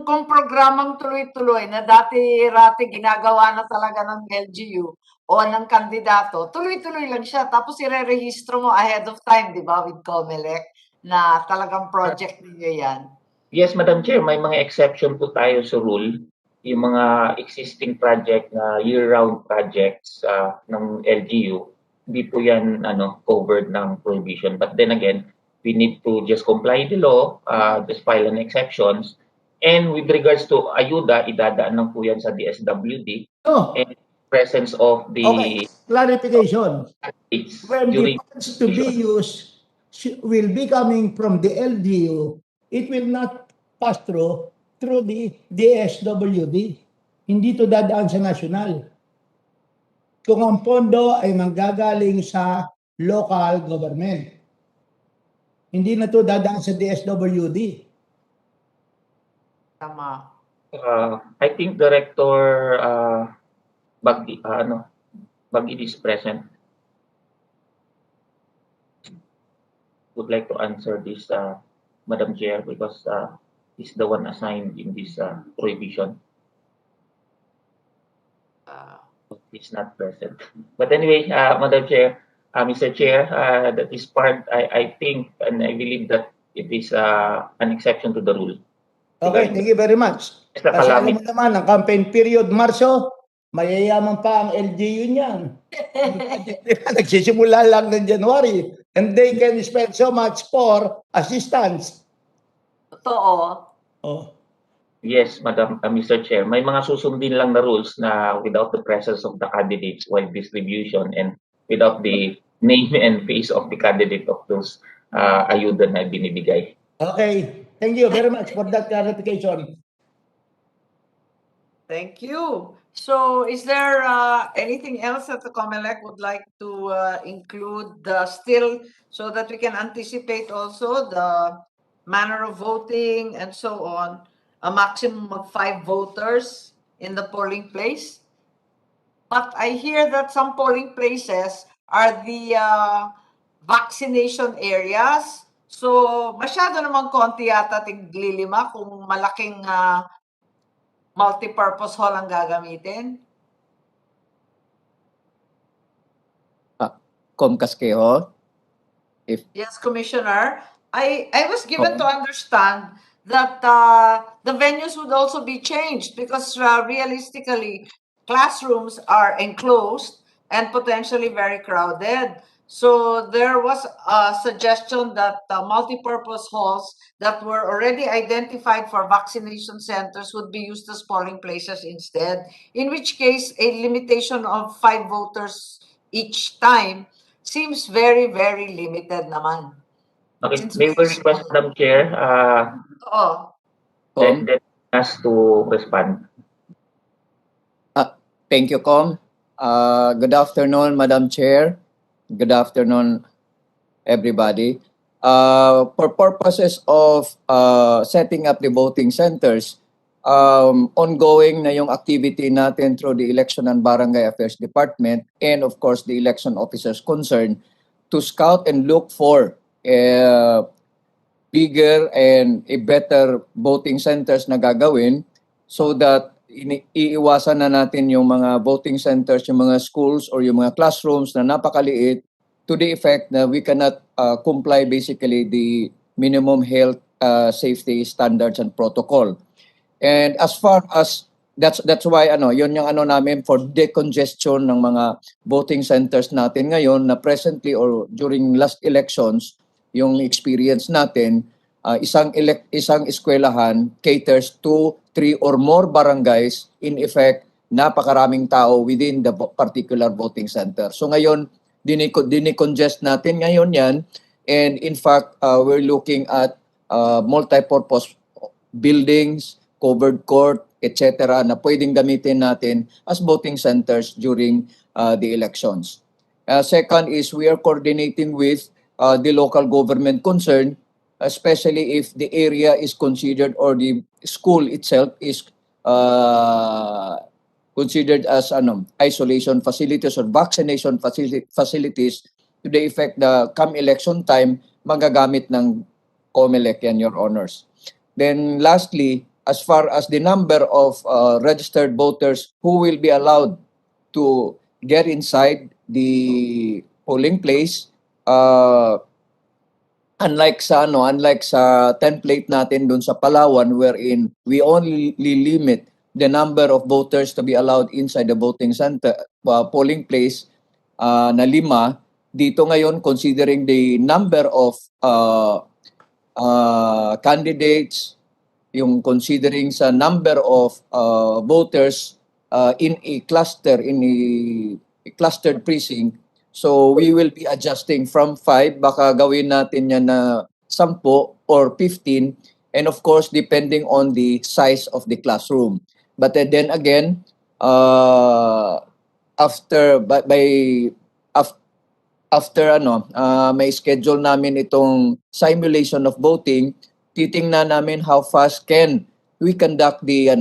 A: kung programang tuloy-tuloy na dati-rati ginagawa na talaga ng LGU o ng kandidato, tuloy-tuloy lang siya. Tapos ire-rehistro mo ahead of time, di ba, with Comelec, na talagang project ninyo yan.
F: Yes, Madam Chair, may mga exception po tayo sa rule. Yung mga existing project na year-round projects ng LGU, hindi po yan covered ng prohibition. But then again, we need to just comply the law, just file an exceptions. And with regards to ayuda, idadaan lang po yan sa DSWD.
B: Oh,
F: And presence of the
B: okay, clarification.
F: states
B: When the
F: during
B: funds to be used will be coming from the LGU, it will not pass through the DSWD. Hindi to dadaan sa national. Kung ang pondo ay manggagaling sa local government, hindi na to dadaan sa DSWD.
A: Tama.
F: I think Director Bagdi is present. Would like to answer this, Madam Chair, because he's the one assigned in this prohibition. He's not present. But anyway, Madam Chair, Mr. Chair, that is part, I think, and I believe that it is an exception to the rule.
B: Okay, thank you very much. Kasi alam mo naman, ang campaign period, Marso, mayayaman pa ang LGU niyan. Nagsisimula lang ng January. And they can spend so much for assistance.
A: Totoo.
B: Oh.
F: Yes, Madam, Mr. Chair, may mga susundin lang na rules na without the presence of the candidates while distribution and without the name and face of the candidate of those ayuda na binibigay.
B: Okay, thank you very much for that clarification.
A: Thank you. So is there anything else that the Comelec would like to include still so that we can anticipate also the manner of voting and so on, a maximum of 5 voters in the polling place? But I hear that some polling places are the vaccination areas. So masyado namang konti yata tiglilima kung malaking multi-purpose hall ang gagamitin?
K: Comcasqueho.
A: Yes, Commissioner. I was given to understand that the venues would also be changed because realistically, classrooms are enclosed and potentially very crowded. So there was a suggestion that multi-purpose halls that were already identified for vaccination centers would be used as polling places instead, in which case a limitation of 5 voters each time seems very, very limited naman.
F: Okay,
A: Since
F: may we request, Madam Chair, that us to respond.
K: Thank you, Com. Good afternoon, Madam Chair. Good afternoon, everybody. For purposes of setting up the voting centers, ongoing na yung activity natin through the Election and Barangay Affairs Department and of course the election officers concerned to scout and look for bigger and a better voting centers na gagawin so that iiwasan na natin yung mga voting centers, yung mga schools or yung mga classrooms na napakaliit to the effect na we cannot comply basically the minimum health safety standards and protocol. And as far as that's why yun yung namin for decongestion ng mga voting centers natin ngayon na presently or during last elections yung experience natin isang eskwelahan caters to 3 or more barangays, in effect napakaraming tao within the particular voting center. So ngayon dinecongest natin ngayon yan, and in fact we're looking at multi-purpose buildings, covered court, etc. na pwedeng gamitin natin as voting centers during the elections. Second is we are coordinating with the local government concerned, especially if the area is considered or the school itself is considered as isolation facilities or vaccination facilities to the effect na come election time magagamit ng Comelec yan, Your Honors. Then lastly, as far as the number of registered voters who will be allowed to get inside the polling place, unlike sa template natin dun sa Palawan wherein we only limit the number of voters to be allowed inside the voting center polling place na 5, dito ngayon considering the number of candidates, yung considering sa number of voters in a clustered precinct. So we will be adjusting from 5, baka gawin natin yan na 10 or 15, and of course depending on the size of the classroom. But then again, after may schedule namin itong simulation of voting, titingnan namin how fast can we conduct the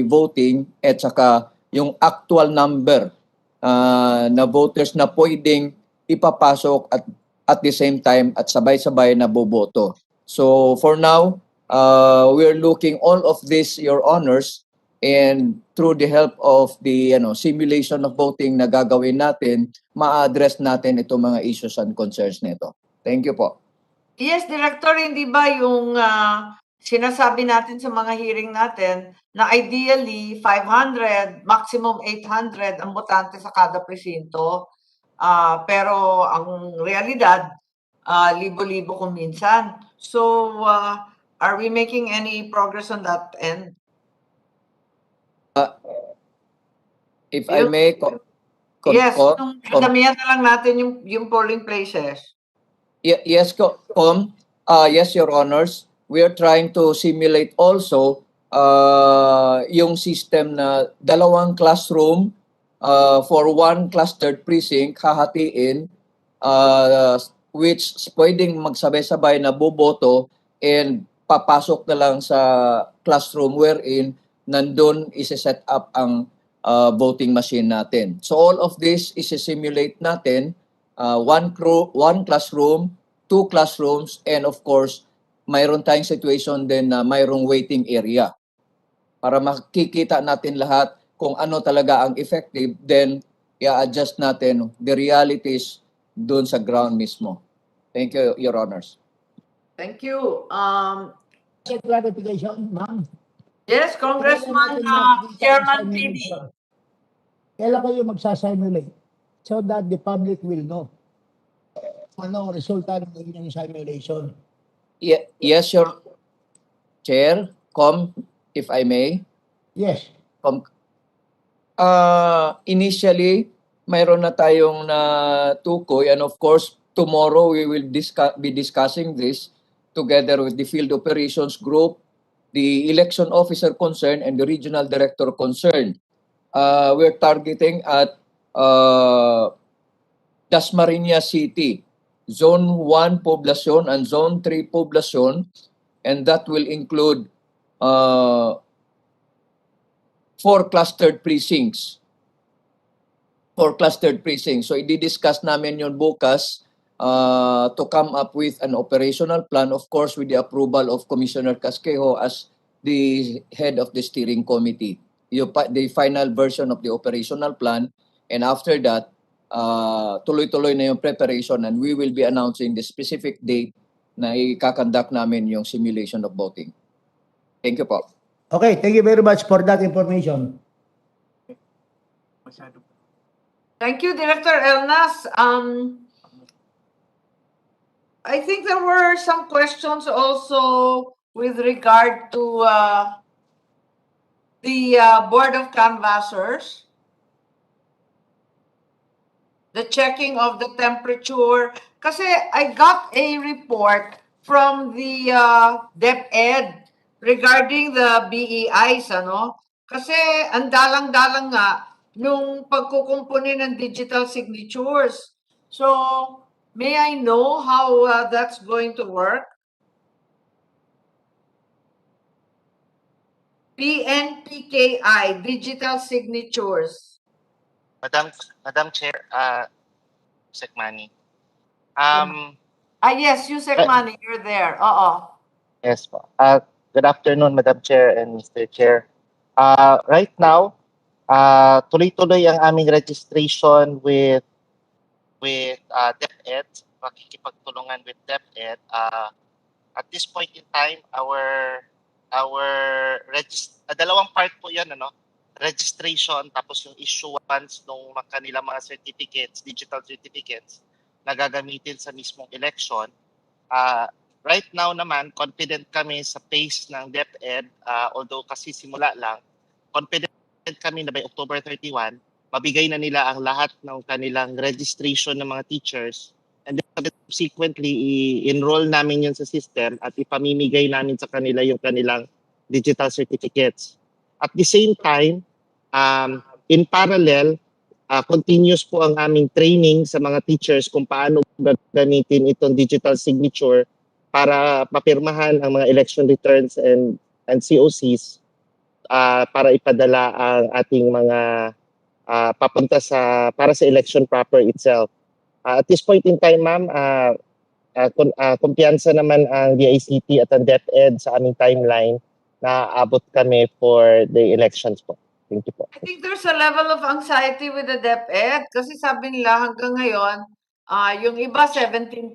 K: voting at saka yung actual number na voters na pwedeng ipapasok at the same time at sabay-sabay na boboto. So for now, we're looking all of this, Your Honors, and through the help of the simulation of voting na gagawin natin, ma-address natin itong mga issues and concerns nito. Thank you po.
A: Yes, Director, hindi ba yung sinasabi natin sa mga hearing natin na ideally 500, maximum 800 ang botante sa kada presinto, pero ang realidad, libo-libo kung minsan. So, are we making any progress on that end?
K: If I may,
A: Yes, damihan na lang natin yung polling places.
K: Yes, yes, Your Honors. We are trying to simulate also yung system na 2 classroom for 1 clustered precinct hahatiin, which pwedeng magsabay-sabay na boboto and papasok na lang sa classroom wherein nandun isi-set up ang voting machine natin. So all of this isi-simulate natin, 1 classroom, 2 classrooms, and of course, mayroon tayong situation din na mayroong waiting area. Para makikita natin lahat kung ano talaga ang effective, then i-adjust natin the realities doon sa ground mismo. Thank you, Your Honors.
A: Thank you.
B: Clarification, ma'am.
A: Yes, Congressman Chairman PD.
B: Kailan kayo magsasimulate so that the public will know ano ang resulta ng inyong simulation?
K: Yes, Your Chair, if I may.
B: Yes.
K: Initially, mayroon na tayong tukoy, and of course, tomorrow we will be discussing this together with the field operations group, the election officer concerned, and the regional director concerned. We're targeting at Dasmariñas City, Zone 1 Poblacion and Zone 3 Poblacion, and that will include 4 clustered precincts. So i-discuss namin yun bukas to come up with an operational plan, of course, with the approval of Commissioner Casquejo as the head of the steering committee. The final version of the operational plan, and after that, tuloy-tuloy na yung preparation, and we will be announcing the specific date na ikakandak namin yung simulation of voting. Thank you po.
B: Okay, thank you very much for that information.
A: Thank you, Director Elnas. I think there were some questions also with regard to the Board of Canvassers, the checking of the temperature. Kasi I got a report from the DepEd regarding the BEIs, ano? Kasi ang dalang-dalang nga nung pagkukumpuni ng digital signatures. So, may I know how that's going to work? PNPKI, digital signatures.
L: Madam Chair, Sekmani.
A: Yes, Yusek Mani, you're there. Oo.
L: Yes po. Good afternoon, Madam Chair and Mr. Chair. Right now, tuloy-tuloy ang aming registration with DepEd, makikipagtulungan with DepEd. At this point in time, our dalawang part po 'yan, ano? Registration tapos yung issuance ng kanilang mga certificates, digital certificates na gagamitin sa mismong election. Right now naman, confident kami sa pace ng DepEd, although kasi simula lang, confident kami na by October 31, mabigay na nila ang lahat ng kanilang registration ng mga teachers, and then subsequently i-enroll namin yun sa system at ipamimigay namin sa kanila yung kanilang digital certificates. At the same time, in parallel, continuous po ang aming training sa mga teachers kung paano gagamitin itong digital signature para papirmahan ang mga election returns and COCs para ipadala ang ating mga papunta para sa election proper itself. At this point in time, ma'am, kumpiyansa naman ang DICT at ang DepEd sa aming timeline na abot kami for the elections po. Thank you po.
A: I think there's a level of anxiety with the DepEd kasi sabi nila hanggang ngayon, yung iba 17%,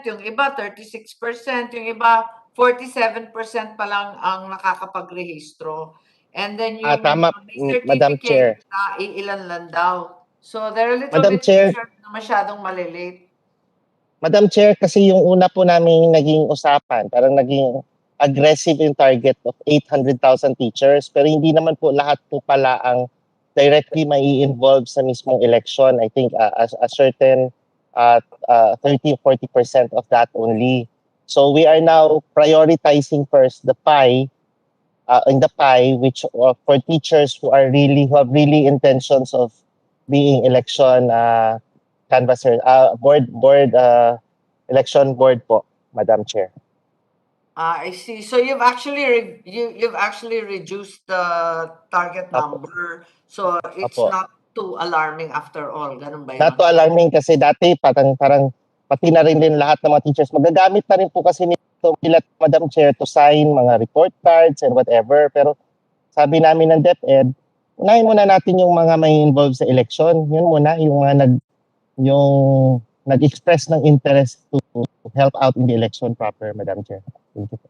A: yung iba 36%, yung iba 47% pa lang ang nakakapagrehistro. And then yung
L: Tama, Madam Chair.
A: iilan lang daw. So they're a little
L: Madam
A: bit
L: Chair.
A: concerned na masyadong malilate.
L: Madam Chair, kasi yung una po namin naging usapan, parang naging aggressive yung target of 800,000 teachers, pero hindi naman po lahat po pala ang directly mai-involve sa mismong election. I think a certain 30-40% of that only. So we are now prioritizing first the pie, which for teachers who have really intentions of being election canvasser, election board po, Madam Chair.
A: I see. So you've actually reduced the target number. So it's
L: Apo.
A: not too alarming after all. Ganun ba yun?
L: Not too alarming kasi dati parang pati na rin lahat ng mga teachers. Magagamit na rin po kasi nito bilat, Madam Chair, to sign mga report cards and whatever. Pero sabi namin ng DepEd, unahin muna natin yung mga may involved sa election. Yun muna, yung mga nag-express ng interest to help out in the election proper, Madam Chair. Thank you.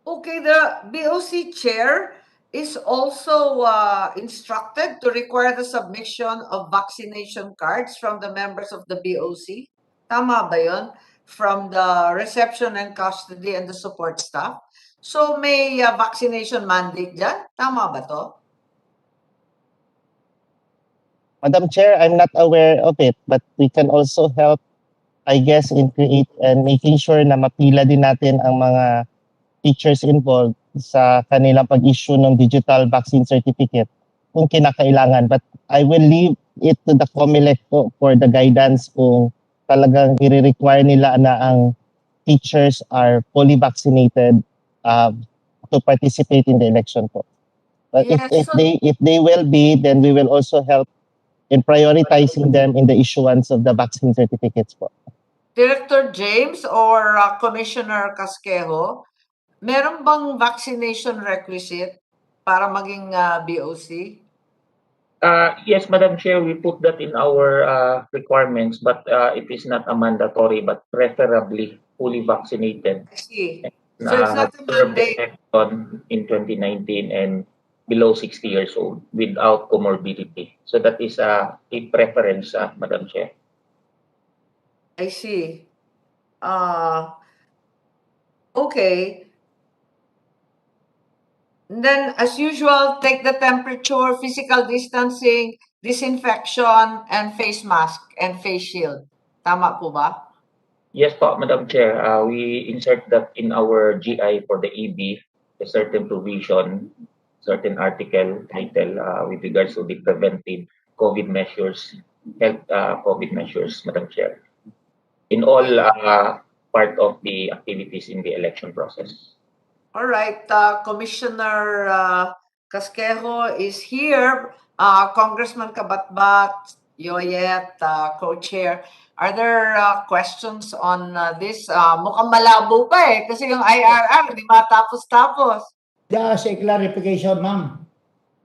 A: Okay, the BOC chair is also instructed to require the submission of vaccination cards from the members of the BOC. Tama ba yun? From the reception and custody and the support staff. So may vaccination mandate dyan? Tama ba to?
L: Madam Chair, I'm not aware of it, but we can also help, I guess, in create and making sure na mapila din natin ang mga teachers involved sa kanilang pag-issue ng digital vaccine certificate kung kinakailangan. But I will leave it to the Comelec for the guidance kung talagang i-require nila na ang teachers are fully vaccinated to participate in the election po. But
A: Yes,
L: if they will be, then we will also help in prioritizing them in the issuance of the vaccine certificates po.
A: Director James or Commissioner Casquejo, meron bang vaccination requisite para maging BOC?
F: Yes, Madam Chair, we put that in our requirements, but it is not a mandatory, but preferably fully vaccinated.
A: I see. So it's
F: Have
A: not a
F: served
A: mandate.
F: election in 2019 and below 60 years old without comorbidity. So that is a preference, Madam Chair.
A: I see. Okay. And then, as usual, take the temperature, physical distancing, disinfection, and face mask and face shield. Tama po ba?
F: Yes, po, Madam Chair. We insert that in our GI for the EB, a certain provision, certain article title with regards to the preventive COVID measures, health COVID measures, Madam Chair, in all part of the activities in the election process.
A: All right. Commissioner Casquejo is here. Congressman Kabatbat, Yoyet, co-chair. Are there questions on this? Mukhang malabo pa eh. Kasi yung IRR, di matapos-tapos.
B: Just a clarification, ma'am.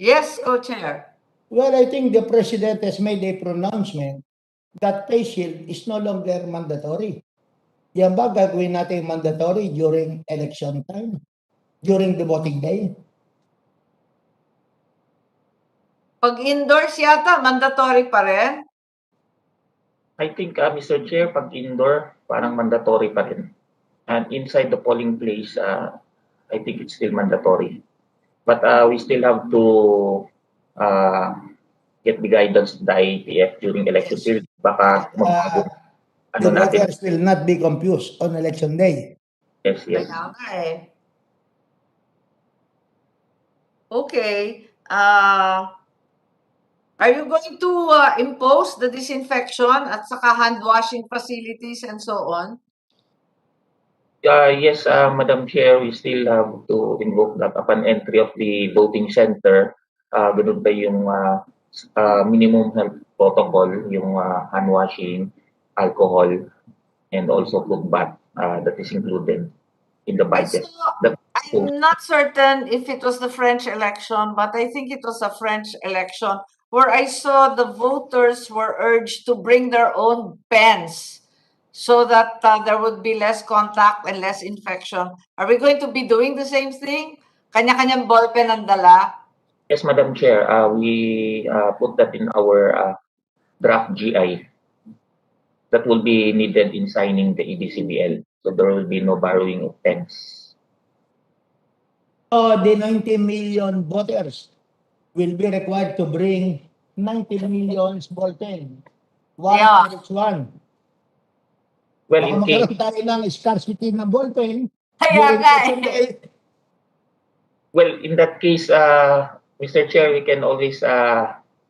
A: Yes, co-chair.
B: Well, I think the President has made a pronouncement that face shield is no longer mandatory. Yan ba gagawin natin mandatory during election time? During the voting day?
A: Pag indoors yata, mandatory pa rin.
F: I think, Mr. Chair, pag indoor, parang mandatory pa rin. And inside the polling place, I think it's still mandatory. But we still have to get the guidance of the IATF during election period. Baka magbago.
B: The voters will not be confused on election day.
F: Yes, yes.
A: Kaya nga eh. Okay. Are you going to impose the disinfection at saka hand washing facilities and so on?
F: Yes, Madam Chair, we still have to invoke that upon entry of the voting center. Ganun ba yung minimum health protocol, yung hand washing, alcohol, and also foot bath that is included in the budget.
A: I'm not certain if it was the French election, but I think it was a French election where I saw the voters were urged to bring their own pens so that there would be less contact and less infection. Are we going to be doing the same thing? Kanya-kanyang ballpen ang dala?
F: Yes, Madam Chair, we put that in our draft GI that will be needed in signing the EDCBL. So there will be no borrowing of pens.
B: The 90 million voters will be required to bring 90 million ball pen. One for each one.
F: Well,
B: Baka
F: in
B: magkaroon
F: case,
B: tayo ng scarcity ng ball pen
A: Kaya
B: during
A: nga
B: election
A: eh.
B: day.
F: well, in that case, Mr. Chair, we can always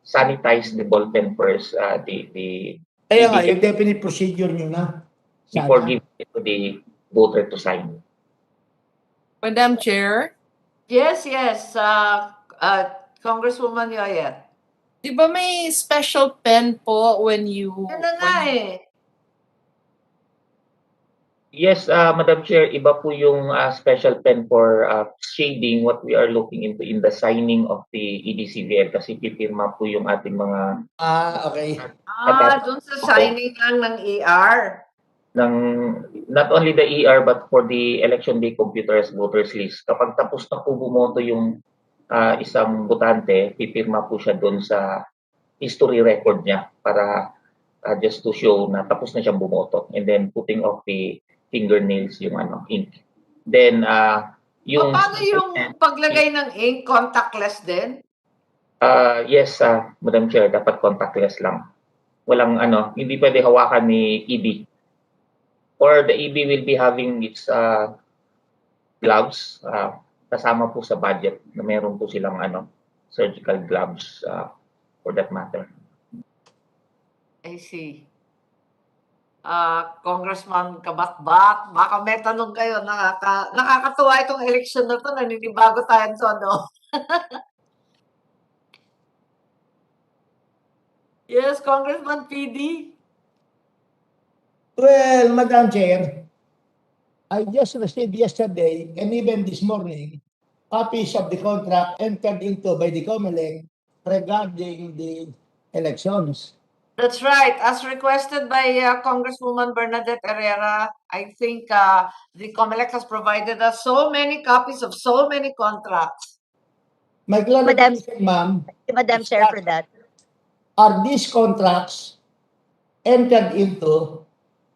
F: sanitize the ball pen first, the
B: Kaya nga, yung definite procedure nyo na.
F: before
B: Sana.
F: giving it to the voter to sign.
J: Madam Chair,
A: Yes, yes. Congresswoman Yoyet.
J: di ba may special pen po when you...
A: Ano nga eh.
F: Yes, Madam Chair, iba po yung special pen for shading what we are looking into in the signing of the EDCVL kasi pipirma po yung ating mga
B: Okay.
A: Doon sa signing lang ng ER.
F: ng not only the ER but for the election day computers voters list. Kapag tapos na po bumoto yung isang botante, pipirma po siya doon sa history record niya para just to show na tapos na siyang bumoto and then putting off the fingernails yung ink. Then yung
A: Paano yung paglagay ng ink contactless din?
F: yes, Madam Chair, dapat contactless lang. Walang hindi pwede hawakan ni ED. Or the EB will be having its gloves kasama po sa budget na meron po silang surgical gloves for that matter.
A: I see. Congressman Kabatbat, baka may tanong kayo. Nakakatuwa itong election na to. Naninibago tayo sa Yes, Congressman PD.
B: Well, Madam Chair, I just received yesterday and even this morning copies of the contract entered into by the Comelec regarding the elections.
A: That's right. As requested by Congresswoman Bernadette Herrera, I think the Comelec has provided us so many copies of so many contracts.
B: My clarification, ma'am,
M: Madam
B: is
M: Chair,
B: that
M: for that.
B: are these contracts entered into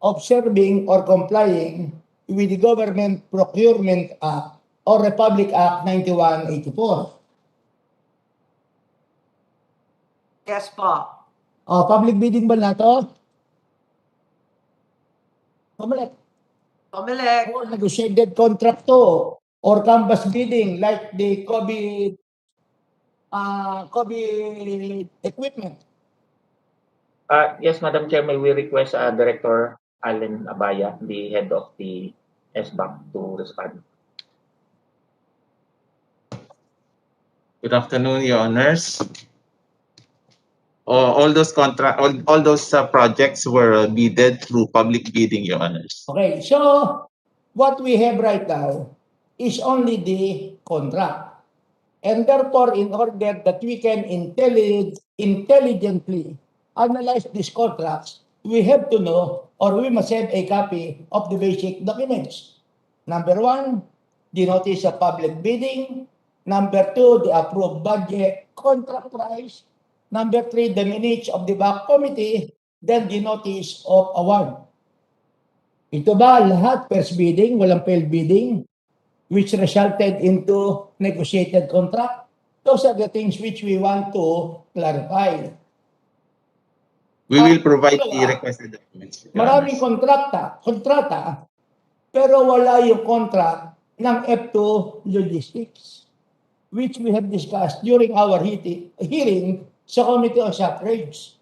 B: observing or complying with the Government Procurement Act or Republic Act 9184?
A: Yes po.
B: Public bidding ba na to? Comelec.
A: Comelec.
B: Or negotiated contract to or canvas bidding like the COVID equipment.
F: Yes, Madam Chair, may we request Director Allen Abaya, the head of the SBAC, to respond.
N: Good afternoon, Your Honors. All those projects were bidded through public bidding, Your Honors.
B: Okay, so what we have right now is only the contract. And therefore, in order that we can intelligently analyze these contracts, we have to know or we must have a copy of the basic documents. Number one, the notice of public bidding. Number two, the approved budget, contract price. Number three, the minutes of the back committee. Then the notice of award. Ito ba lahat first bidding, walang failed bidding, which resulted into negotiated contract? Those are the things which we want to clarify.
N: We will provide the requested documents, Your
B: Maraming
N: Honors.
B: kontrata, pero wala yung contract ng F2 Logistics, which we have discussed during our hearing sa Committee on Suffrage.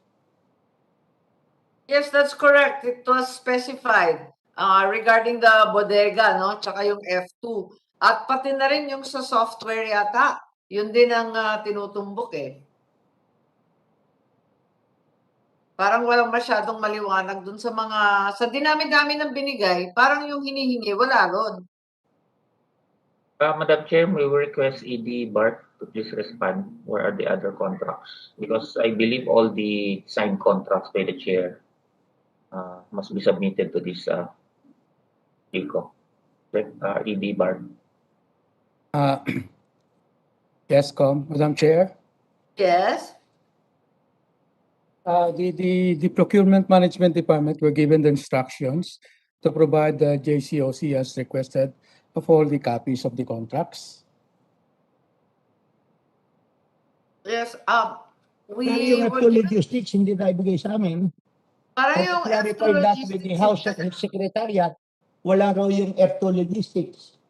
A: Yes, that's correct. It was specified regarding the bodega, no? Tsaka yung F2. At pati na rin yung sa software yata. Yun din ang tinutumbok eh. Parang walang masyadong maliwanag dun sa mga, sa dinami-dami ng binigay, parang yung hinihingi, wala ron.
F: Madam Chair, may we request ED Bart to please respond. Where are the other contracts? Because I believe all the signed contracts by the Chair must be submitted to this ECO. ED Bart.
B: Yes, Madam Chair.
A: Yes?
B: The Procurement Management Department were given the instructions to provide the JCOC as requested of all the copies of the contracts.
A: Yes,
B: Pero yung F2 Logistics hindi na ibigay sa amin.
A: Para yung F2
B: Clarify that with the House
A: Logistics.
B: Secretariat, wala raw yung F2 Logistics.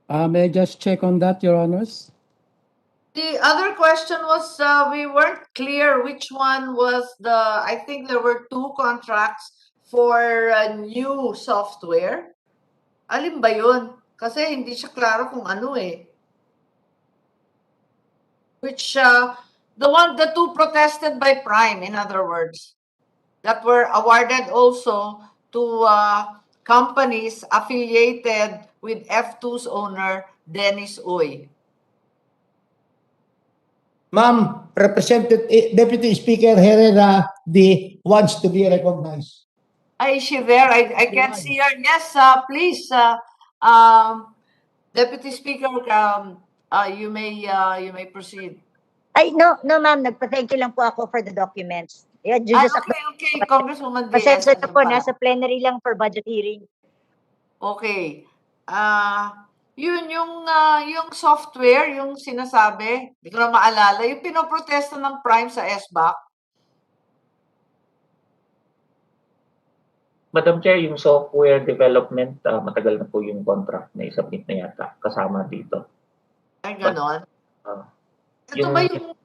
B: May I just check on that, Your Honors?
A: The other question was, we weren't clear which one was I think there were two contracts for new software. Alin ba yun? Kasi hindi siya klaro kung ano eh. Which, the two protested by Prime, in other words, that were awarded also to companies affiliated with F2's owner, Dennis Uy.
B: Ma'am, Deputy Speaker Herrera wants to be recognized.
A: Is she there? I can't see her. Yes, please, Deputy Speaker, you may proceed.
M: Ay, no, ma'am. Nagpa-thank you lang po ako for the documents. Yeah,
A: Okay, Congresswoman Diaz.
M: Pasensya na po, nasa plenary lang for budget hearing.
A: Okay. Yun yung software, yung sinasabi, hindi ko na maalala, yung pinoprotesta ng Prime sa SBAC.
F: Madam Chair, yung software development, matagal na po yung contract na isubmit na yata kasama dito.
A: Ay, ganon. Ito
F: Yung-
A: ba yung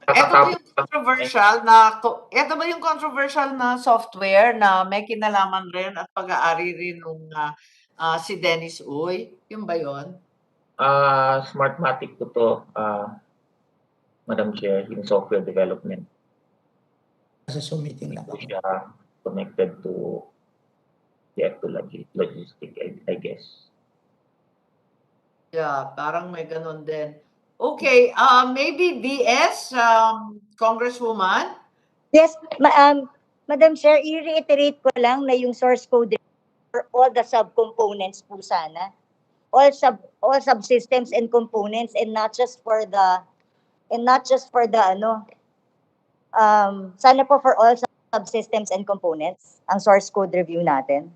A: controversial na software na may kinalaman rin at pag-aari rin nung si Dennis Uy? Yung ba yun?
F: Smartmatic po to, Madam Chair, yung software development.
B: Sa submitting lang.
F: Po siya connected to the logistic, I guess.
A: Yeah, parang may ganun din. Okay, maybe DS, Congresswoman?
M: Yes, Madam Chair, i-reiterate ko lang na yung source code for all the subcomponents po sana. All subsystems and components, and not just for the sana po for all subsystems and components ang source code review natin.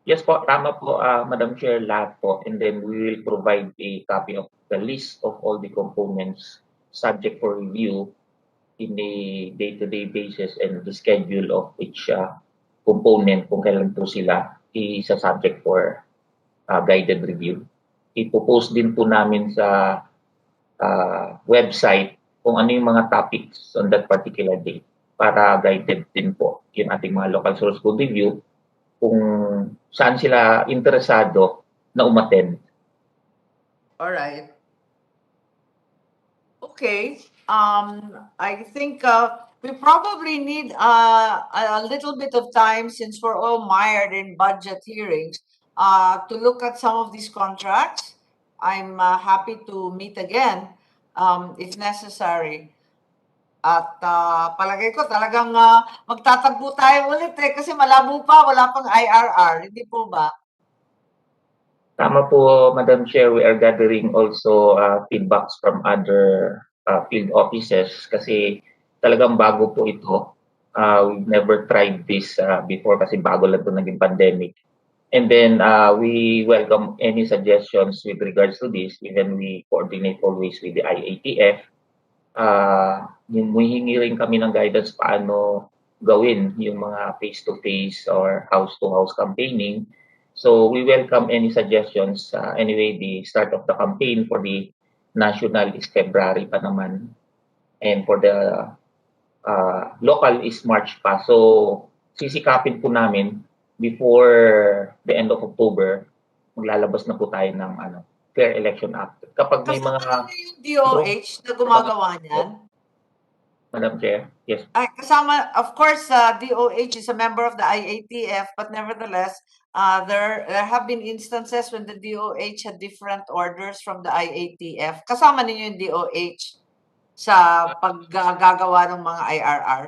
F: Yes po, tama po, Madam Chair, lahat po. And then we will provide a copy of the list of all the components subject for review in a day-to-day basis, and the schedule of each component kung kailan po sila isa-subject for guided review. Ipopost din po namin sa website kung ano yung mga topics on that particular day para guided din po yung ating mga local source code review kung saan sila interesado na umattend.
A: All right. Okay. I think we probably need a little bit of time, since we're all mired in budget hearings, to look at some of these contracts. I'm happy to meet again if necessary. At palagay ko talagang magtatagpo tayo ulit kasi malabo pa, wala pang IRR, hindi po ba?
F: Tama po, Madam Chair, we are gathering also feedbacks from other field offices kasi talagang bago po ito. We've never tried this before kasi bago lang ito naging pandemic. And then we welcome any suggestions with regards to this, even we coordinate always with the IATF. Humihingi rin kami ng guidance paano gawin yung mga face-to-face or house-to-house campaigning. So we welcome any suggestions. Anyway, the start of the campaign for the national is February pa naman. And for the local is March pa. So sisikapin po namin before the end of October, maglalabas na po tayo ng Fair Election Act. Kapag may mga
A: yung DOH na gumagawa niyan?
F: Madam Chair, yes.
A: Ay, kasama, of course, DOH is a member of the IATF, but nevertheless, there have been instances when the DOH had different orders from the IATF. Kasama ninyo yung DOH sa paggagawa ng mga IRR?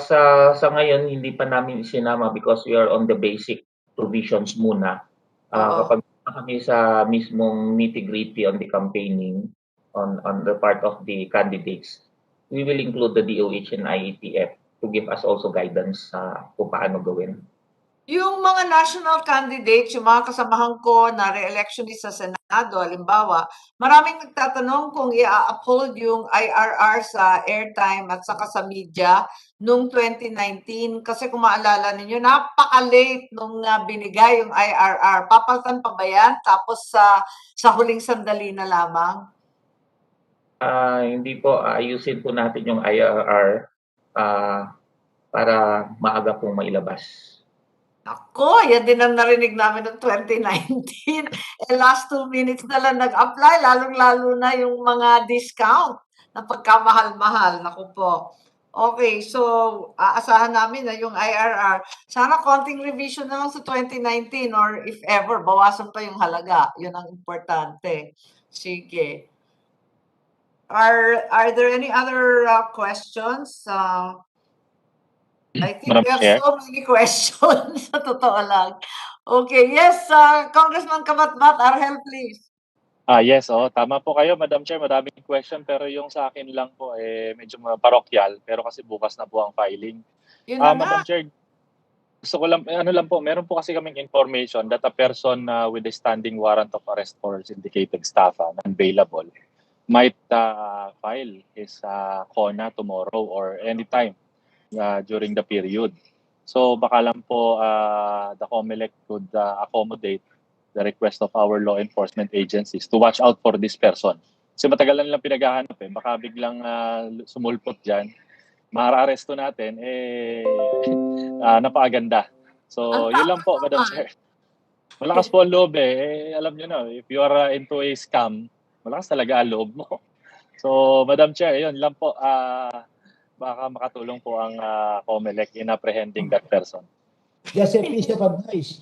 F: Sa ngayon, hindi pa namin isinama because we are on the basic provisions muna. Kapag kami sa mismong nitty-gritty on the campaigning on the part of the candidates, we will include the DOH and IATF to give us also guidance kung paano gawin.
A: Yung mga national candidates, yung mga kasamahan ko na re-electionist sa Senado, halimbawa, maraming nagtatanong kung i-uphold yung IRR sa airtime at saka sa media noong 2019. Kasi kung maalala ninyo, napaka-late nung binigay yung IRR. Papalitan pa ba yan? Tapos sa huling sandali na lamang?
F: Hindi po, ayusin po natin yung IRR para maaga pong mailabas.
A: Ako, yan din ang narinig namin noong 2019. Last 2 minutes na lang nag-apply, lalong-lalo na yung mga discount na pagkamahal-mahal. Naku po. Okay, so aasahan namin na yung IRR. Sana konting revision na lang sa 2019 or if ever, bawasan pa yung halaga. Yun ang importante. Sige. Are there any other questions? I think
E: Madam
A: we have
E: Chair?
A: so many questions, sa totoo lang. Okay, yes, Congressman Kamatbat, Arhel, please.
E: Yes, tama po kayo, Madam Chair. Maraming question, pero yung sa akin lang po, medyo parokyal, pero kasi bukas na po ang filing.
A: Yun na
E: Madam
A: nga.
E: Chair, gusto ko lang, meron po kasi kaming information that a person with a standing warrant of arrest for syndicated staff, unavailable, might file his CONA tomorrow or anytime during the period. So baka lang po the Comelec could accommodate the request of our law enforcement agencies to watch out for this person. Kasi matagal na nilang pinaghahanap baka biglang sumulpot dyan, mara-aresto natin, napakaganda. So yun lang po, Madam Chair. Malakas po ang loob alam nyo na, if you are into a scam, malakas talaga ang loob mo. So Madam Chair, yun lang po. baka makatulong po ang Comelec in apprehending that person.
B: Just a piece of advice.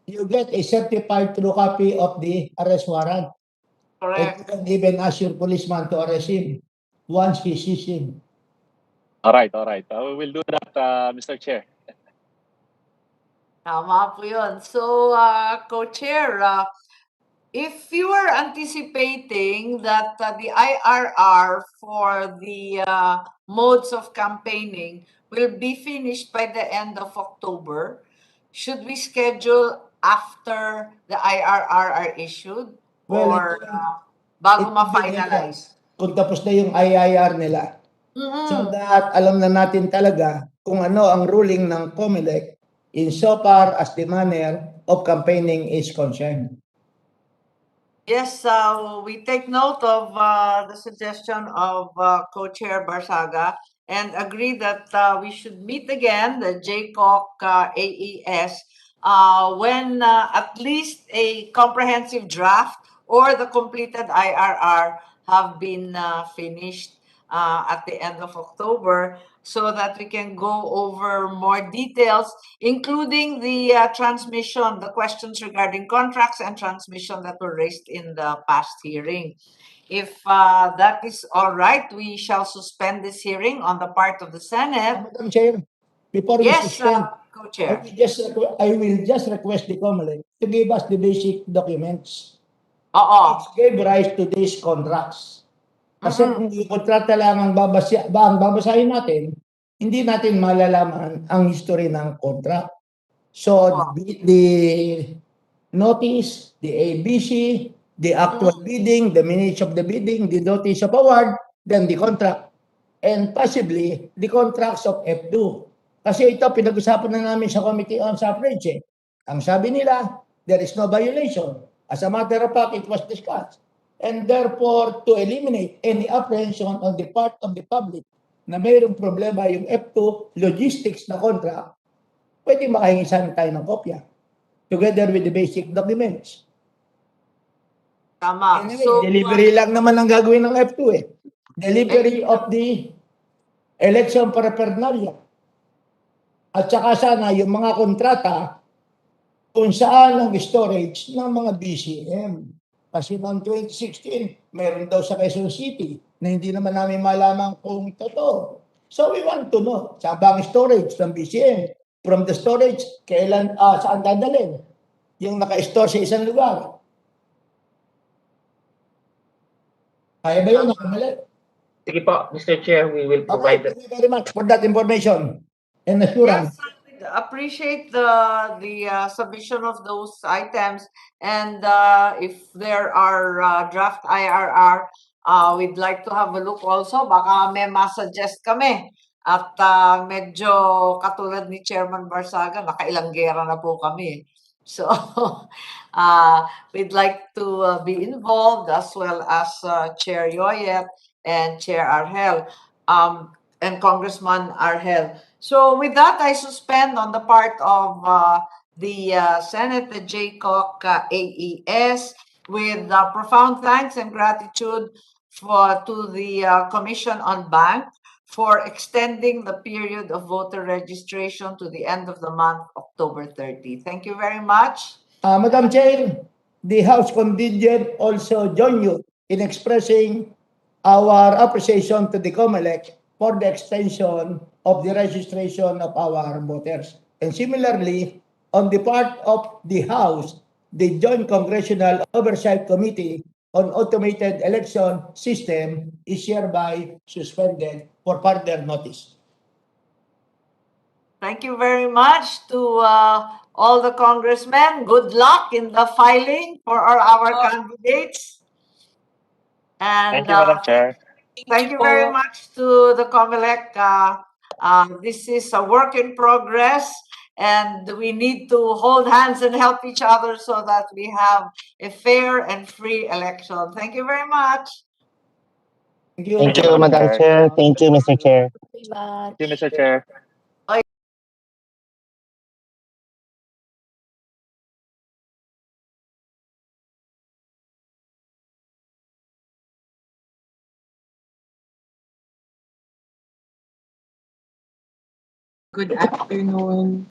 B: You get a certified true copy of the arrest warrant. And you
A: Correct.
B: can even ask your policeman to arrest him once he sees him.
E: All right. We will do that, Mr. Chair.
A: Tama po yun. So, Co-Chair, if you were anticipating that the IRR for the modes of campaigning will be finished by the end of October, should we schedule after the IRR are issued
B: Well,
A: or bago
B: it would be
A: ma-finalize?
B: kung tapos na yung IIR nila. So that alam na natin talaga kung ano ang ruling ng Comelec insofar as the manner of campaigning is concerned.
A: Yes, we take note of the suggestion of Co-Chair Barsaga and agree that we should meet again, the JCOC AES, when at least a comprehensive draft or the completed IRR have been finished at the end of October, so that we can go over more details, including the transmission, the questions regarding contracts and transmission that were raised in the past hearing. If that is all right, we shall suspend this hearing on the part of the Senate.
B: Madam Chair, before we
A: Yes,
B: suspend,
A: Co-Chair.
B: I will just request the Comelec to give us the basic documents
A: Oo.
B: which gave rise to these contracts. Kasi kung yung kontrata lang ang babasahin natin, hindi natin malalaman ang history ng contract. So, the notice, the ABC, the actual bidding, the minutes of the bidding, the notice of award, then the contract, and possibly the contracts of F2. Kasi ito, pinag-usapan na namin sa Committee on Suffrage. Ang sabi nila, there is no violation. As a matter of fact, it was discussed. And therefore, to eliminate any apprehension on the part of the public na mayroong problema yung F2 logistics na contract, pwede makahingi sa amin tayo ng kopya together with the basic documents.
A: Tama.
B: Anyway, delivery lang naman ang gagawin ng F2 eh. Delivery of the election paraphernalia. At saka sana yung mga kontrata kung saan ang storage ng mga BCM. Kasi noong 2016, meron daw sa Quezon City na hindi naman namin malaman kung totoo. So we want to know, saan ba ang storage ng BCM? From the storage, kailan, saan dadalhin? Yung naka-store sa isang lugar. Kaya ba yun?
F: Sige po, Mr. Chair, we will provide
B: Thank you very much for that information and assurance.
A: Yes, appreciate the submission of those items, and if there are draft IRR, we'd like to have a look also. Baka may masuggest kami. At medyo katulad ni Chairman Barsaga, nakailang gera na po kami. So we'd like to be involved, as well as Chair Yoyet and Chair Argel, and Congressman Argel. So with that, I suspend on the part of the Senate, the JCOC AES, with profound thanks and gratitude to the Commission on Bank for extending the period of voter registration to the end of the month, October 30. Thank you very much.
B: Madam Chair, the House contingent also join you in expressing our appreciation to the Comelec for the extension of the registration of our voters. And similarly, on the part of the House, the Joint Congressional Oversight Committee on Automated Election System is hereby suspended for further notice.
A: Thank you very much to all the congressmen. Good luck in the filing for our candidates. And
E: Thank you, Madam Chair.
A: thank you very much to the Comelec. This is a work in progress, and we need to hold hands and help each other so that we have a fair and free election. Thank you very much.
B: Thank you.
E: Thank you, Madam Chair.
L: Thank you, Mr. Chair.
E: Thank you, Mr. Chair.
C: Good afternoon.